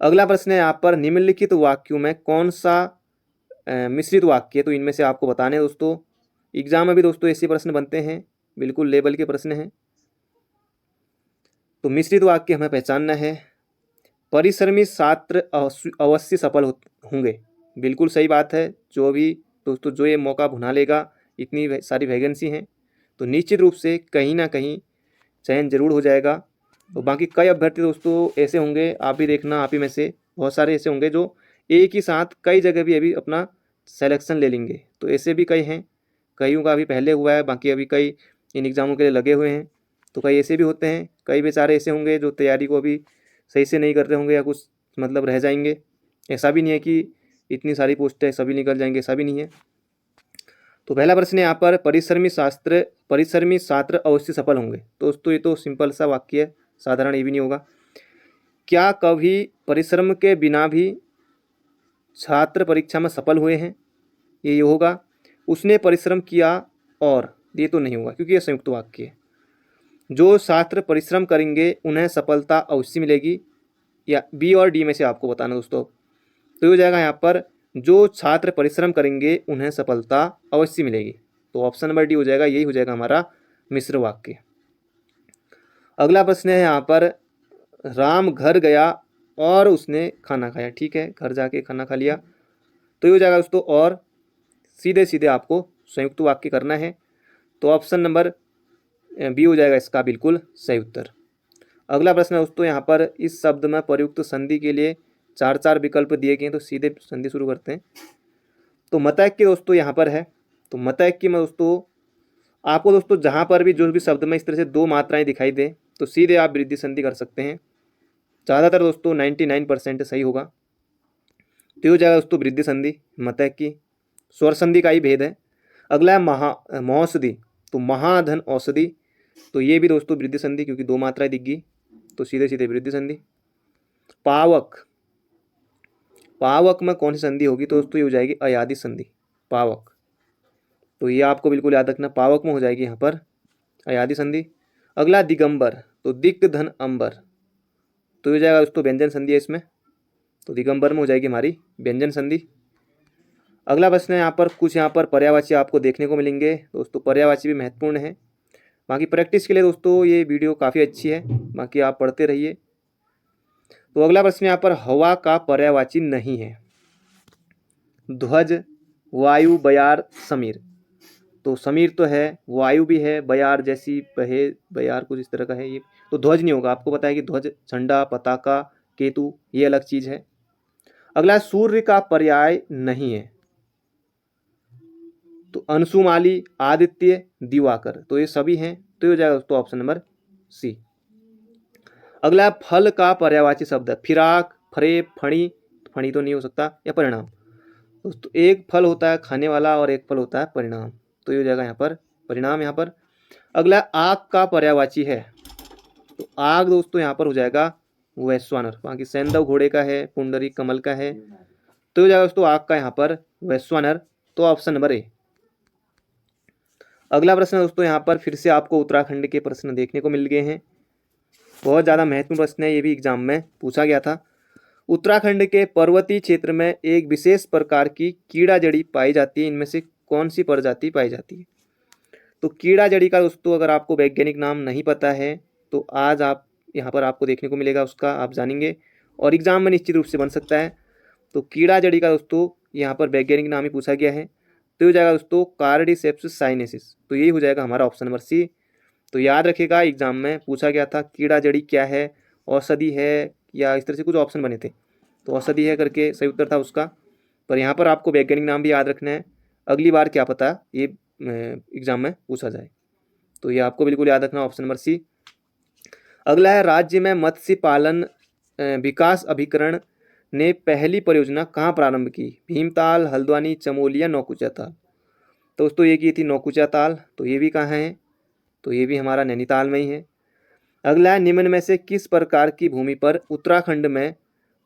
अगला प्रश्न है यहाँ पर, निम्नलिखित वाक्यों में कौन सा मिश्रित वाक्य है? तो इनमें से आपको बताने हैं दोस्तों। एग्जाम में भी दोस्तों ऐसे प्रश्न बनते हैं, बिल्कुल लेवल के प्रश्न हैं। तो मिश्रित वाक्य हमें पहचानना है। परिश्रमी छात्र अवश्य सफल होंगे, बिल्कुल सही बात है। जो भी दोस्तों जो ये मौका भुना लेगा, इतनी सारी वैकेंसी हैं तो निश्चित रूप से कहीं ना कहीं चयन जरूर हो जाएगा। तो बाकी कई अभ्यर्थी दोस्तों ऐसे होंगे, आप भी देखना, आप ही में से बहुत सारे ऐसे होंगे जो एक ही साथ कई जगह भी अभी अपना सिलेक्शन ले लेंगे। तो ऐसे भी कई हैं, कईयों का अभी पहले हुआ है, बाकी अभी कई इन एग्ज़ामों के लिए लगे हुए हैं। तो कई ऐसे भी होते हैं, कई बेचारे ऐसे होंगे जो तैयारी को अभी सही से नहीं कर रहे होंगे या कुछ मतलब रह जाएंगे। ऐसा भी नहीं है कि इतनी सारी पोस्ट है सभी निकल जाएंगे, ऐसा भी नहीं है। तो पहला प्रश्न है यहाँ पर, परिश्रमी छात्र अवश्य सफल होंगे। तो दोस्तों ये तो सिंपल सा वाक्य है, साधारण ये भी नहीं होगा। क्या कभी परिश्रम के बिना भी छात्र परीक्षा में सफल हुए हैं? ये होगा। उसने परिश्रम किया और, ये तो नहीं होगा क्योंकि ये संयुक्त वाक्य है। जो छात्र परिश्रम करेंगे उन्हें सफलता अवश्य मिलेगी, या बी और डी में से आपको बताना दोस्तों। तो ये हो जाएगा यहाँ पर, जो छात्र परिश्रम करेंगे उन्हें सफलता अवश्य मिलेगी। तो ऑप्शन नंबर डी हो जाएगा, यही हो जाएगा हमारा मिश्र वाक्य। अगला प्रश्न है यहाँ पर, राम घर गया और उसने खाना खाया। ठीक है, घर जाके खाना खा लिया, तो ये हो जाएगा दोस्तों और। सीधे सीधे आपको संयुक्त वाक्य करना है, तो ऑप्शन नंबर बी हो जाएगा इसका बिल्कुल सही उत्तर। अगला प्रश्न है दोस्तों यहाँ पर, इस शब्द में प्रयुक्त संधि के लिए 4 विकल्प दिए गए हैं। तो सीधे संधि शुरू करते हैं। तो मतैक्य दोस्तों यहाँ पर है। तो मतैक्य में दोस्तों आपको दोस्तों जहाँ पर भी जो भी शब्द में इस तरह से 2 मात्राएं दिखाई दें तो सीधे आप वृद्धि संधि कर सकते हैं। ज़्यादातर दोस्तों 99% सही होगा। तो ये हो जाएगा दोस्तों वृद्धि संधि, मतैक्य। स्वर संधि का ही भेद है। अगला है महौषधि। तो महाधन औषधि, तो ये भी दोस्तों वृद्धि संधि, क्योंकि 2 मात्राएं दिख गई तो सीधे सीधे वृद्धि संधि। पावक, पावक में कौन सी संधि होगी? तो दोस्तों ये हो जाएगी अयादि संधि, पावक। तो ये आपको बिल्कुल याद रखना, पावक में हो जाएगी यहाँ पर अयादि संधि। अगला दिगंबर, तो दिक् धन अंबर, तो ये हो जाएगा दोस्तों व्यंजन संधि है इसमें। तो दिगंबर में हो जाएगी हमारी व्यंजन संधि। अगला प्रश्न है यहाँ पर, कुछ यहाँ पर पर्यायवाची आपको देखने को मिलेंगे दोस्तों। पर्यायवाची भी महत्वपूर्ण है, बाकी प्रैक्टिस के लिए दोस्तों ये वीडियो काफ़ी अच्छी है, बाकी आप पढ़ते रहिए। तो अगला प्रश्न यहाँ पर, हवा का पर्यायवाची नहीं है। ध्वज, वायु, बयार, समीर। तो समीर तो है, वायु भी है, बयार जैसी बहे, बयार कुछ इस तरह का है ये। तो ध्वज नहीं होगा। आपको पता है कि ध्वज झंडा, पताका, केतु ये अलग चीज है। अगला, सूर्य का पर्याय नहीं है। तो अंशुमाली, आदित्य, दिवाकर, तो ये सभी हैं। तो ये हो जाएगा दोस्तों ऑप्शन नंबर सी। अगला, फल का पर्यायवाची शब्द है। फिराक, फरेब, फणी, फणी तो नहीं हो सकता, या परिणाम। दोस्तों एक फल होता है खाने वाला और एक फल होता है परिणाम, तो ये हो जाएगा यहाँ पर परिणाम यहाँ पर। अगला, आग का पर्यायवाची है। तो आग दोस्तों यहाँ पर हो जाएगा वैश्वानर। बाकी सैंधव घोड़े का है, पुंडरी कमल का है, तो हो जाएगा दोस्तों आग का यहाँ पर वैश्वानर। तो ऑप्शन नंबर ए। अगला प्रश्न दोस्तों यहाँ पर फिर से आपको उत्तराखंड के प्रश्न देखने को मिल गए हैं। बहुत ज़्यादा महत्वपूर्ण प्रश्न है, ये भी एग्जाम में पूछा गया था। उत्तराखंड के पर्वतीय क्षेत्र में एक विशेष प्रकार की कीड़ा जड़ी पाई जाती है, इनमें से कौन सी प्रजाति पाई जाती है? तो कीड़ा जड़ी का दोस्तों अगर आपको वैज्ञानिक नाम नहीं पता है तो आज आप यहाँ पर आपको देखने को मिलेगा, उसका आप जानेंगे और एग्जाम में निश्चित रूप से बन सकता है। तो कीड़ा जड़ी का दोस्तों यहाँ पर वैज्ञानिक नाम ही पूछा गया है, तो हो जाएगा दोस्तों कार्डिसेप्स साइनेसिस। तो यही हो जाएगा हमारा ऑप्शन नंबर सी। तो याद रखिएगा एग्जाम में पूछा गया था कीड़ा जड़ी क्या है, औषधि है, या इस तरह से कुछ ऑप्शन बने थे। तो औषधि है करके सही उत्तर था उसका, पर यहाँ पर आपको वैज्ञानिक नाम भी याद रखना है। अगली बार क्या पता ये एग्जाम में पूछा जाए। तो ये आपको बिल्कुल याद रखना, ऑप्शन नंबर सी। अगला है, राज्य में मत्स्य पालन विकास अभिकरण ने पहली परियोजना कहाँ प्रारंभ की? भीमताल, हल्द्वानी, चमोली या नौकुचिया ताल? तो दोस्तों ये की थी नौकुचिया ताल। तो ये भी कहाँ है? तो ये भी हमारा नैनीताल में ही है। अगला है, निम्न में से किस प्रकार की भूमि पर उत्तराखंड में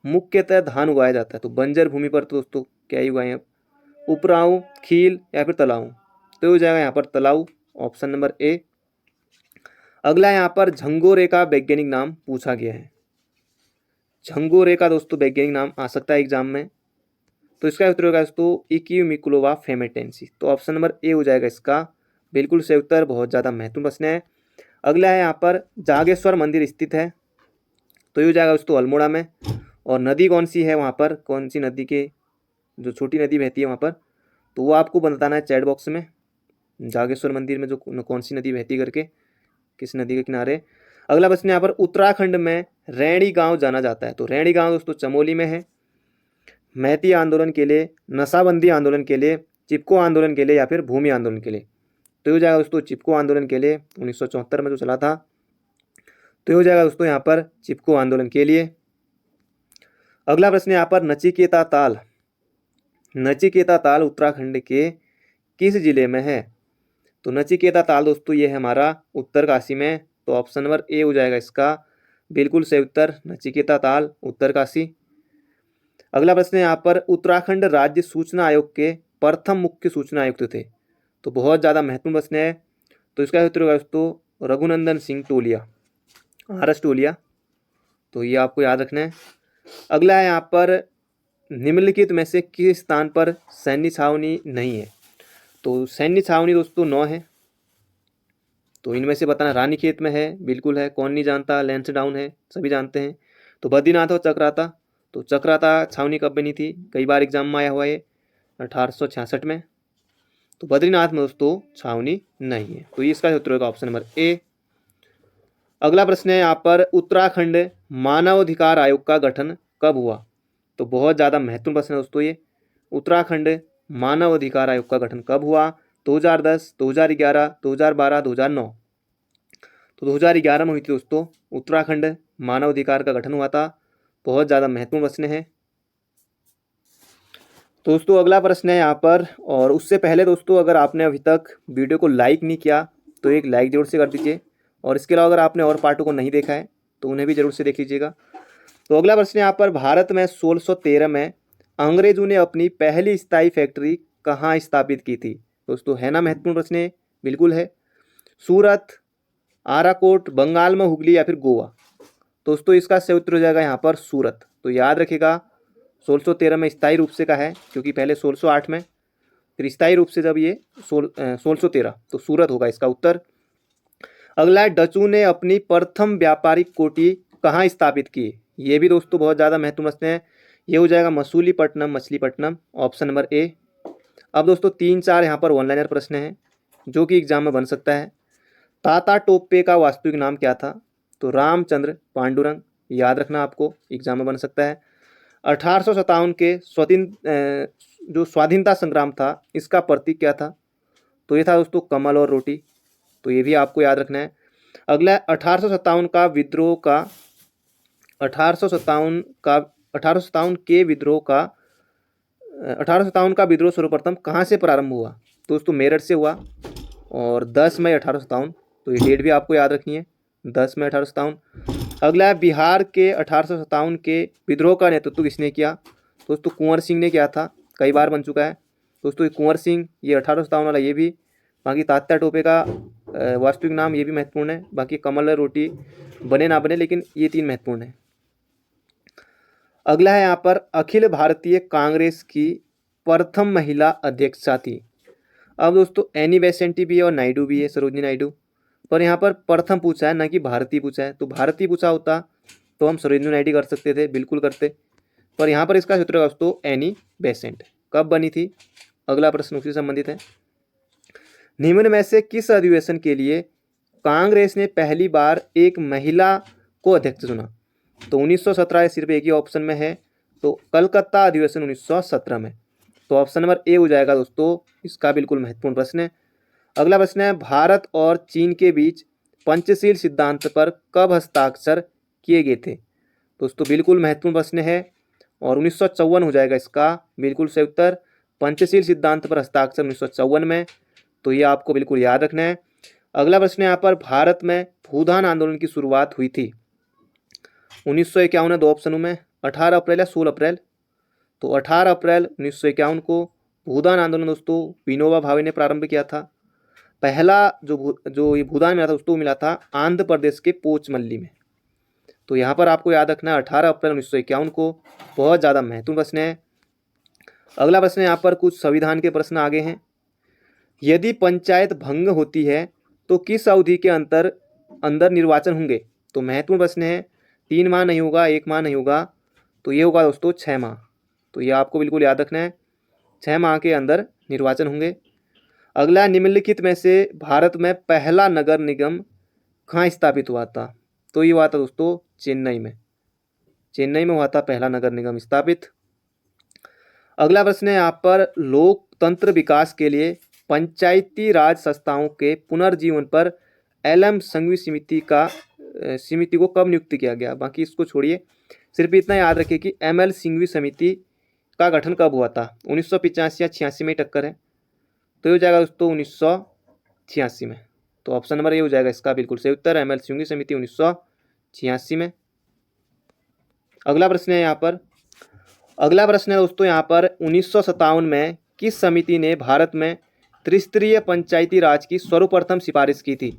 मुख्यतः धान उगाया जाता है? तो बंजर भूमि पर तो दोस्तों क्या ही उगाए अब, उपराऊ, खील या फिर तलाऊ? तो हो जाएगा यहाँ पर तलाऊ, ऑप्शन नंबर ए। अगला यहाँ पर झंगोरे का वैज्ञानिक नाम पूछा गया है। झंगोरे का दोस्तों वैज्ञानिक नाम आ सकता है एग्जाम में। तो इसका उत्तर होगा दोस्तों इक्यूमिकुलोवा फेमेटेंसी। तो ऑप्शन नंबर ए हो जाएगा इसका बिल्कुल सही उत्तर। बहुत ज़्यादा महत्वपूर्ण प्रश्न है। अगला है, यहाँ पर जागेश्वर मंदिर स्थित है। तो ये हो जाएगा दोस्तों अल्मोड़ा में। और नदी कौन सी है वहाँ पर, कौन सी नदी के जो छोटी नदी बहती है वहाँ पर, तो वो आपको बताना है चैट बॉक्स में। जागेश्वर मंदिर में जो कौन सी नदी बहती करके, किस नदी के किनारे। अगला प्रश्न यहाँ पर, उत्तराखंड में रैणी गांव जाना जाता है। तो रैणी गांव दोस्तों चमोली में है। मैती आंदोलन के लिए, नशाबंदी आंदोलन के लिए, चिपको आंदोलन के लिए या फिर भूमि आंदोलन के लिए? तो ये हो जाएगा दोस्तों चिपको आंदोलन के लिए, 1974 में जो चला था। तो ये हो जाएगा दोस्तों यहाँ पर चिपको आंदोलन के लिए। अगला प्रश्न यहाँ पर, नचिकेता ताल। नचिकेता ताल उत्तराखंड के किस जिले में है? तो नचिकेता ताल दोस्तों ये है हमारा उत्तरकाशी में। तो ऑप्शन नंबर ए हो जाएगा इसका बिल्कुल सही उत्तर, नचिकेता ताल उत्तरकाशी। अगला प्रश्न है यहाँ पर, उत्तराखंड राज्य सूचना आयोग के प्रथम मुख्य सूचना आयुक्त थे। तो बहुत ज़्यादा महत्वपूर्ण प्रश्न है। तो इसका उत्तर होगा दोस्तों रघुनंदन सिंह टोलिया, RS टोलिया। तो ये आपको याद रखना है। अगला है यहाँ पर, निम्नलिखित में से किस स्थान पर सैन्य छावनी नहीं है? तो सैन्य छावनी दोस्तों 9 है। तो इनमें से बताना, रानीखेत में है, बिल्कुल है, कौन नहीं जानता, लैंसडाउन है, सभी जानते हैं। तो बद्रीनाथ और चक्राता। तो चक्राता छावनी कब बनी थी? कई बार एग्जाम में आया हुआ है, 1866 में। तो बद्रीनाथ में दोस्तों छावनी नहीं है। तो इसका उत्तर होगा ऑप्शन नंबर ए। अगला प्रश्न है यहाँ पर, उत्तराखंड मानवाधिकार आयोग का गठन कब हुआ? तो बहुत ज़्यादा महत्वपूर्ण प्रश्न है दोस्तों ये। उत्तराखंड मानवाधिकार आयोग का गठन कब हुआ? 2010, 2011, 2012, 2009? तो 2011 में हुई थी दोस्तों उत्तराखंड मानवाधिकार का गठन हुआ था। बहुत ज़्यादा महत्वपूर्ण प्रश्न है। दोस्तों अगला प्रश्न है यहाँ पर, और उससे पहले दोस्तों अगर आपने अभी तक वीडियो को लाइक नहीं किया तो एक लाइक जरूर से कर दीजिए। और इसके अलावा अगर आपने और पार्टों को नहीं देखा है तो उन्हें भी जरूर से देख लीजिएगा। तो अगला प्रश्न यहाँ पर, भारत में 1613 में अंग्रेजों ने अपनी पहली स्थायी फैक्ट्री कहाँ स्थापित की थी? दोस्तों है ना महत्वपूर्ण प्रश्न है, बिल्कुल है। सूरत, आराकोट, बंगाल में हुगली या फिर गोवा? दोस्तों इसका सही उत्तर हो जाएगा यहाँ पर सूरत। तो याद रखिएगा 1613 में स्थायी रूप से का है, क्योंकि पहले 1608 में, फिर स्थायी रूप से जब ये 1613, तो सूरत होगा इसका उत्तर। अगला है, डचू ने अपनी प्रथम व्यापारिक कोठी कहाँ स्थापित की? ये भी दोस्तों बहुत ज़्यादा महत्वपूर्ण प्रश्न है। ये हो जाएगा मसूलीपट्टनम, मछलीपट्टनम, ऑप्शन नंबर ए। अब दोस्तों 3-4 यहाँ पर वन लाइनर प्रश्न हैं जो कि एग्जाम में बन सकता है। ताता टोप्पे का वास्तविक नाम क्या था? तो रामचंद्र पांडुरंग, याद रखना आपको, एग्जाम में बन सकता है। 1857 के जो स्वाधीनता संग्राम था इसका प्रतीक क्या था? तो ये था दोस्तों कमल और रोटी। तो ये भी आपको याद रखना है। अगला 1857 का विद्रोह का 1857 के विद्रोह का 1857 का विद्रोह सर्वप्रथम कहाँ से प्रारंभ हुआ? दोस्तों मेरठ से हुआ, और 10 मई 1857। तो ये डेट भी आपको याद रखनी है, 10 मई 1857। अगला है, बिहार के 1857 के विद्रोह का नेतृत्व किसने किया? दोस्तों कुंवर सिंह ने किया था, कई बार बन चुका है दोस्तों ये कुंवर सिंह, ये 1857 वाला ये भी। बाकी तात्या टोपे का वास्तविक नाम ये भी महत्वपूर्ण है। बाकी कमल रोटी बने ना बने, लेकिन ये 3 महत्वपूर्ण है। अगला है यहाँ पर, अखिल भारतीय कांग्रेस की प्रथम महिला अध्यक्षा थी। अब दोस्तों एनी बेसेंटी भी है और नायडू भी है, सरोजनी नायडू। पर यहाँ पर प्रथम पूछा है, ना कि भारतीय पूछा है। तो भारतीय पूछा होता तो हम सरोजनी नायडू कर सकते थे, बिल्कुल करते। पर यहाँ पर इसका सूत्र दोस्तों एनी बेसेंट। कब बनी थी? अगला प्रश्न उसी से संबंधित है। निम्न में से किस अधिवेशन के लिए कांग्रेस ने पहली बार एक महिला को अध्यक्ष चुना? तो 1917 सिर्फ एक ही ऑप्शन में है, तो कलकत्ता अधिवेशन 1917 में। तो ऑप्शन नंबर ए हो जाएगा दोस्तों इसका बिल्कुल महत्वपूर्ण प्रश्न है। अगला प्रश्न है, भारत और चीन के बीच पंचशील सिद्धांत पर कब हस्ताक्षर किए गए थे? दोस्तों बिल्कुल महत्वपूर्ण प्रश्न है और 1954 हो जाएगा इसका बिल्कुल सही उत्तर। पंचशील सिद्धांत पर हस्ताक्षर 1954 में, तो ये आपको बिल्कुल याद रखना है। अगला प्रश्न यहाँ पर, भारत में भूदान आंदोलन की शुरुआत हुई थी 1951 है, दो ऑप्शनों में 18 अप्रैल या 16 अप्रैल। तो 18 अप्रैल 1951 को भूदान आंदोलन दोस्तों विनोबा भावे ने प्रारंभ किया था। पहला जो ये भूदान मिला था दोस्तों मिला था आंध्र प्रदेश के पोचमल्ली में। तो यहाँ पर आपको याद रखना है 18 अप्रैल 1951 को, बहुत ज़्यादा महत्वपूर्ण प्रश्न है। अगला प्रश्न यहाँ पर कुछ संविधान के प्रश्न आगे हैं। यदि पंचायत भंग होती है तो किस अवधि के अंदर निर्वाचन होंगे? तो महत्वपूर्ण प्रश्न है, 3 माह नहीं होगा, 1 माह नहीं होगा, तो ये होगा दोस्तों 6 माह। तो ये आपको बिल्कुल याद रखना है, 6 माह के अंदर निर्वाचन होंगे। अगला, निम्नलिखित में से भारत में पहला नगर निगम कहाँ स्थापित हुआ था? तो ये हुआ था दोस्तों चेन्नई में। चेन्नई में हुआ था पहला नगर निगम स्थापित। अगला प्रश्न है यहाँ पर, लोकतंत्र विकास के लिए पंचायती राज संस्थाओं के पुनर्जीवन पर एलएम संघवी समिति को कब नियुक्त किया गया? बाकी इसको छोड़िए, सिर्फ इतना याद रखिए कि एमएल सिंघवी समिति का गठन कब हुआ था? 1985 या 86 में टक्कर है, तो ये हो जाएगा दोस्तों 1986 में। तो ऑप्शन नंबर ये हो जाएगा इसका बिल्कुल सही उत्तर, एमएल सिंघवी समिति 1986 में। अगला प्रश्न है यहाँ पर, अगला प्रश्न है दोस्तों यहाँ पर, 1957 में किस समिति ने भारत में त्रिस्तरीय पंचायती राज की सर्वप्रथम सिफारिश की थी?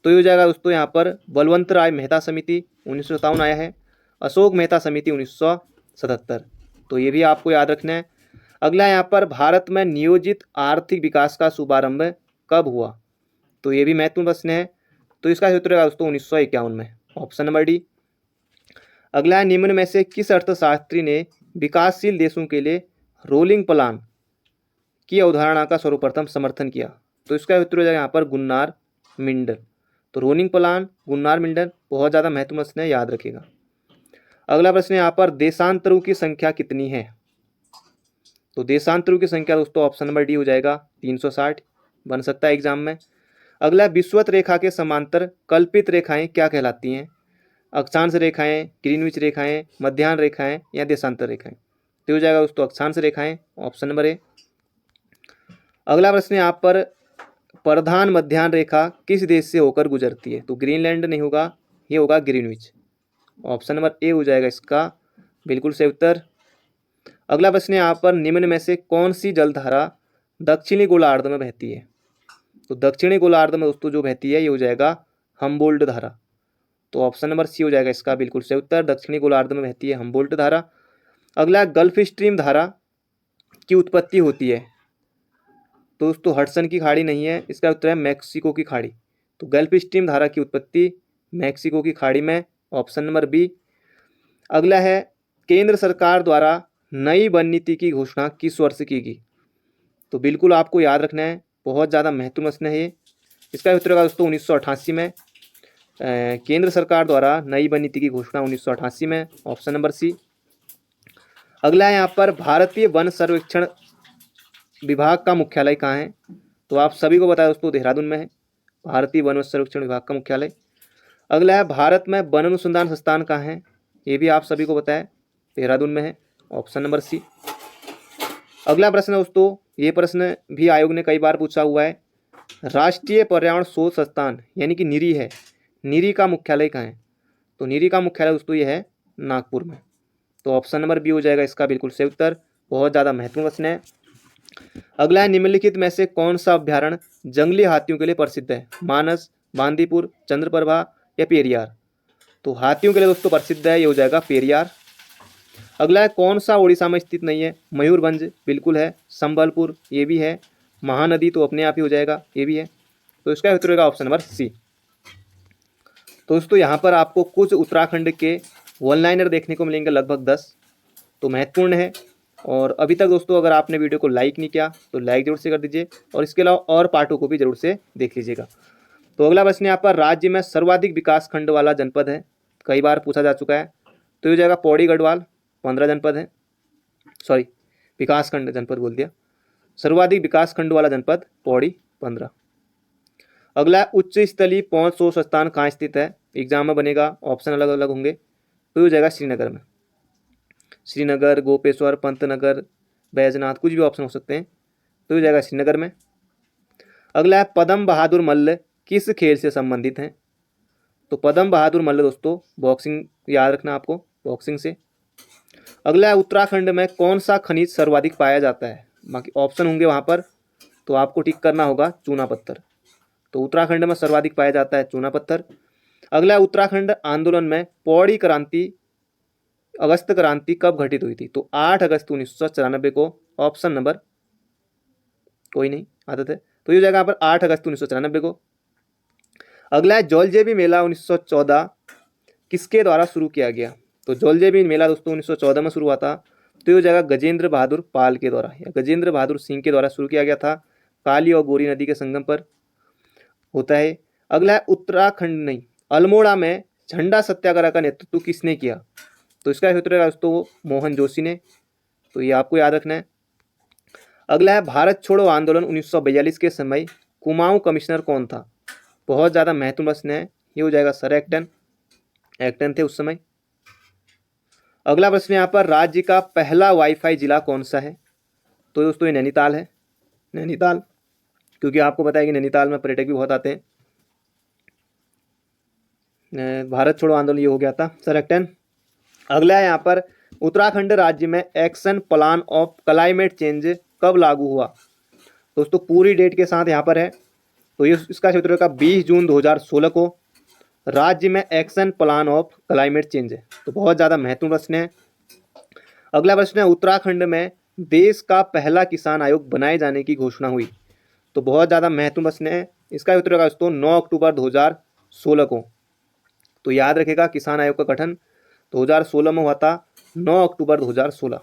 तो ये हो जाएगा दोस्तों यहाँ पर बलवंत राय मेहता समिति 1957 आया है, अशोक मेहता समिति 1977। तो ये भी आपको याद रखना है। अगला यहाँ पर, भारत में नियोजित आर्थिक विकास का शुभारंभ कब हुआ? तो ये भी महत्वपूर्ण प्रश्न है, तो इसका उत्तर होगा दोस्तों 1951 में, ऑप्शन नंबर डी। अगला है, निम्न में से किस अर्थशास्त्री ने विकासशील देशों के लिए रोलिंग प्लान की अवधारणा का सर्वप्रथम समर्थन किया? तो इसका उत्तर हो जाएगा यहाँ पर गुन्नार मिंडल। तो रोलिंग प्लान, गुन्नार मिंडल, बहुत ज़्यादा महत्वपूर्ण प्रश्न है, याद रखिएगा। अगला प्रश्न यहाँ पर, देशांतरों की संख्या कितनी है? तो देशांतरों की संख्या दोस्तों ऑप्शन नंबर डी हो जाएगा 360, बन सकता है एग्जाम में। अगला, विषुवत रेखा के समांतर कल्पित रेखाएं क्या कहलाती हैं? अक्षांश रेखाएं, ग्रीनविच रेखाएं, मध्याह्न रेखाएं या देशांतर रेखाएं? तो हो जाएगा दोस्तों अक्षांश रेखाएं, ऑप्शन नंबर ए। अगला प्रश्न यहाँ पर, प्रधान मध्याह्न रेखा किस देश से होकर गुजरती है? तो ग्रीनलैंड नहीं होगा, ये होगा ग्रीनविच, ऑप्शन नंबर ए हो जाएगा इसका बिल्कुल सही उत्तर। अगला प्रश्न यहाँ पर, निम्न में से कौन सी जलधारा दक्षिणी गोलार्ध में बहती है? तो दक्षिणी गोलार्ध में दोस्तों जो बहती है ये हो जाएगा हम्बोल्ट धारा। तो ऑप्शन नंबर सी हो जाएगा इसका बिल्कुल सही उत्तर, दक्षिणी गोलार्ध में बहती है हम्बोल्ट धारा। अगला, गल्फ स्ट्रीम धारा की उत्पत्ति होती है? तो दोस्तों हडसन की खाड़ी नहीं है, इसका उत्तर है मैक्सिको की खाड़ी। तो गल्फ स्ट्रीम धारा की उत्पत्ति मैक्सिको की खाड़ी में, ऑप्शन नंबर बी। अगला है, केंद्र सरकार द्वारा नई वन नीति की घोषणा किस वर्ष की गई? तो बिल्कुल आपको याद रखना है, बहुत ज़्यादा महत्वपूर्ण प्रश्न है ये। इसका उत्तर होगा दोस्तों 1988 में। केंद्र सरकार द्वारा नई वन नीति की घोषणा 1988 में, ऑप्शन नंबर सी। अगला है यहाँ पर, भारतीय वन सर्वेक्षण विभाग का मुख्यालय कहाँ है? तो आप सभी को बताया दोस्तों देहरादून में है भारतीय वन सर्वेक्षण विभाग का मुख्यालय। अगला है, भारत में वन अनुसंधान संस्थान कहाँ है? ये भी आप सभी को बताया देहरादून में है, ऑप्शन नंबर सी। अगला प्रश्न दोस्तों, ये प्रश्न भी आयोग ने कई बार पूछा हुआ है, राष्ट्रीय पर्यावरण शोध संस्थान यानी कि नीरी है, नीरी का मुख्यालय कहाँ है? तो नीरी का मुख्यालय दोस्तों ये है नागपुर में। तो ऑप्शन नंबर बी हो जाएगा इसका बिल्कुल सही उत्तर, बहुत ज़्यादा महत्वपूर्ण प्रश्न है। अगला है, निम्नलिखित में से कौन सा अभ्यारण्य जंगली हाथियों के लिए प्रसिद्ध है? मानस, बांदीपुर, चंद्रप्रभा या पेरियार? तो हाथियों के लिए दोस्तों प्रसिद्ध है, ये हो जाएगा पेरियार। अगला है, कौन सा उड़ीसा में स्थित नहीं है? मयूरभंज बिल्कुल है, संबलपुर ये भी है, महानदी तो अपने आप ही हो जाएगा, ये भी है। तो इसका उत्तर होगा ऑप्शन नंबर सी। तो दोस्तों यहाँ पर आपको कुछ उत्तराखंड के वन लाइनर देखने को मिलेंगे लगभग 10, तो महत्वपूर्ण है। और अभी तक दोस्तों अगर आपने वीडियो को लाइक नहीं किया तो लाइक जरूर से कर दीजिए, और इसके अलावा और पार्टों को भी जरूर से देख लीजिएगा। तो अगला प्रश्न यहाँ पर, राज्य में सर्वाधिक विकास खंड वाला जनपद है? कई बार पूछा जा चुका है, तो ये जाएगा पौड़ी गढ़वाल, 15 जनपद है, सॉरी विकास खंड जनपद बोल दिया, सर्वाधिक विकास खंड वाला जनपद पौड़ी 15। अगला है उच्च स्थलीय पहुंच सोर्स स्थान कहाँ स्थित है, एग्जाम में बनेगा, ऑप्शन अलग अलग होंगे। तो ये हो जाएगा श्रीनगर में। श्रीनगर, गोपेश्वर, पंतनगर, बैजनाथ, कुछ भी ऑप्शन हो सकते हैं। तो ये हो जाएगा श्रीनगर में। अगला है पद्म बहादुर मल्ल किस खेल से संबंधित हैं। तो पद्म बहादुर मल्ल दोस्तों बॉक्सिंग, याद रखना आपको, बॉक्सिंग से। अगला है उत्तराखंड में कौन सा खनिज सर्वाधिक पाया जाता है, बाकी ऑप्शन होंगे वहाँ पर, तो आपको टिक करना होगा चूना पत्थर। तो उत्तराखंड में सर्वाधिक पाया जाता है चूना पत्थर। अगला है उत्तराखंड आंदोलन में पौड़ी क्रांति, अगस्त क्रांति कब घटित हुई थी। तो 8 अगस्त 1994 को, ऑप्शन नंबर, कोई नहीं आदत है, तो ये हो जाएगा यहाँ पर 8 अगस्त 1994 को। अगला है जौलजेबी मेला 1914 किसके द्वारा शुरू किया गया। तो जौलजेबी मेला दोस्तों 1914 में शुरू हुआ था। तो ये हो जाएगा गजेंद्र बहादुर पाल के द्वारा या गजेंद्र बहादुर सिंह के द्वारा शुरू किया गया था। काली और गोरी नदी के संगम पर होता है। अगला है उत्तराखंड नहीं, अल्मोड़ा में झंडा सत्याग्रह का नेतृत्व किसने किया। तो इसका उत्तर है दोस्तों मोहन जोशी ने। तो ये आपको याद रखना है। अगला है भारत छोड़ो आंदोलन 1942 के समय कुमाऊं कमिश्नर कौन था। बहुत ज़्यादा महत्वपूर्ण प्रश्न है। ये हो जाएगा सर एक्टन थे उस समय। अगला प्रश्न यहाँ पर राज्य का पहला वाईफाई जिला कौन सा है। तो दोस्तों ये नैनीताल है, नैनीताल, क्योंकि आपको पता है कि नैनीताल में पर्यटक भी बहुत आते हैं। भारत छोड़ो आंदोलन ये हो गया था सर एक्टन। अगला है यहाँ पर उत्तराखंड राज्य में action plan of climate change कब लागू हुआ। दोस्तों पूरी डेट के साथ यहाँ पर है। तो ये इसका उत्तर होगा 20 जून 2016 को राज्य में action plan of climate change है। तो बहुत ज़्यादा महत्वपूर्ण प्रश्न है। अगला प्रश्न है उत्तराखंड में देश का पहला किसान आयोग बनाए जाने की घोषणा हुई। तो बहुत ज़्यादा महत्वपूर्ण प्रश्न है। इसका उत्तर होगा दोस्तों 9 अक्टूबर 2016 को। तो याद रखेगा किसान आयोग का गठन 2016 में हुआ था, 9 अक्टूबर 2016।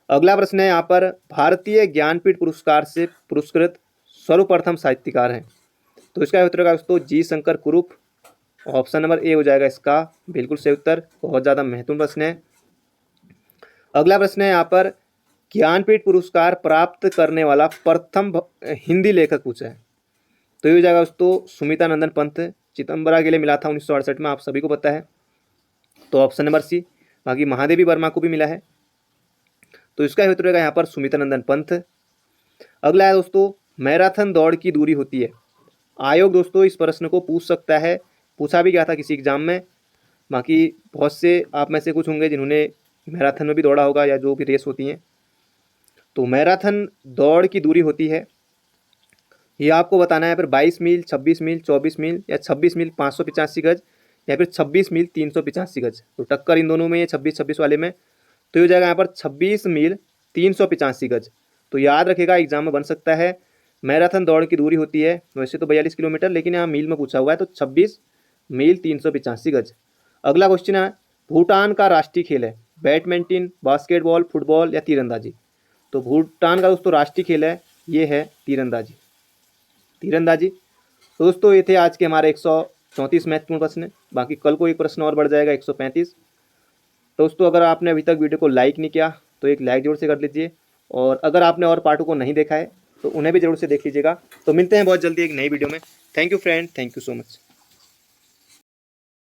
अगला प्रश्न है यहाँ पर भारतीय ज्ञानपीठ पुरस्कार से पुरस्कृत सर्वप्रथम साहित्यकार हैं। तो इसका उत्तर होगा दोस्तों जी शंकर कुरूप। ऑप्शन नंबर ए हो जाएगा इसका बिल्कुल सही उत्तर। बहुत ज़्यादा महत्वपूर्ण प्रश्न है। अगला प्रश्न है यहाँ पर ज्ञानपीठ पुरस्कार प्राप्त करने वाला प्रथम हिंदी लेखक पूछा है। तो ये हो जाएगा दोस्तों सुमिता नंदन पंत। चिदम्बरा के लिए मिला था 1968 में, आप सभी को पता है। तो ऑप्शन नंबर सी। बाकी महादेवी वर्मा को भी मिला है। तो इसका उत्तर होगा यहाँ पर सुमिता नंदन पंत। अगला है दोस्तों मैराथन दौड़ की दूरी होती है। आयोग दोस्तों इस प्रश्न को पूछ सकता है, पूछा भी गया था किसी एग्जाम में। बाकी बहुत से आप में से कुछ होंगे जिन्होंने मैराथन में भी दौड़ा होगा या जो भी रेस होती हैं। तो मैराथन दौड़ की दूरी होती है, ये आपको बताना है फिर 22 मील, 26 मील, 24 मील या 26 मील 585 गज या फिर 26 मील 385 गज। तो टक्कर इन दोनों में है, 26-26 वाले में। तो ये हो जाएगा यहाँ पर 26 मील 385 गज। तो याद रखेगा एग्जाम में बन सकता है। मैराथन दौड़ की दूरी होती है वैसे तो 42 किलोमीटर, लेकिन यहाँ मील में पूछा हुआ है, तो 26 मील 385 गज। अगला क्वेश्चन है भूटान का राष्ट्रीय खेल है बैडमिंटन, बास्केटबॉल, फुटबॉल या तीरंदाजी। तो भूटान का दोस्तों राष्ट्रीय खेल है ये है तीरंदाजी। तो दोस्तों ये थे आज के हमारे 134 महत्वपूर्ण प्रश्न। बाकी कल को एक प्रश्न और बढ़ जाएगा 135। दोस्तों अगर आपने अभी तक वीडियो को लाइक नहीं किया तो एक लाइक जरूर से कर लीजिए, और अगर आपने और पार्टों को नहीं देखा है तो उन्हें भी जरूर से देख लीजिएगा। तो मिलते हैं बहुत जल्दी एक नई वीडियो में। Thank you friend, thank you so much.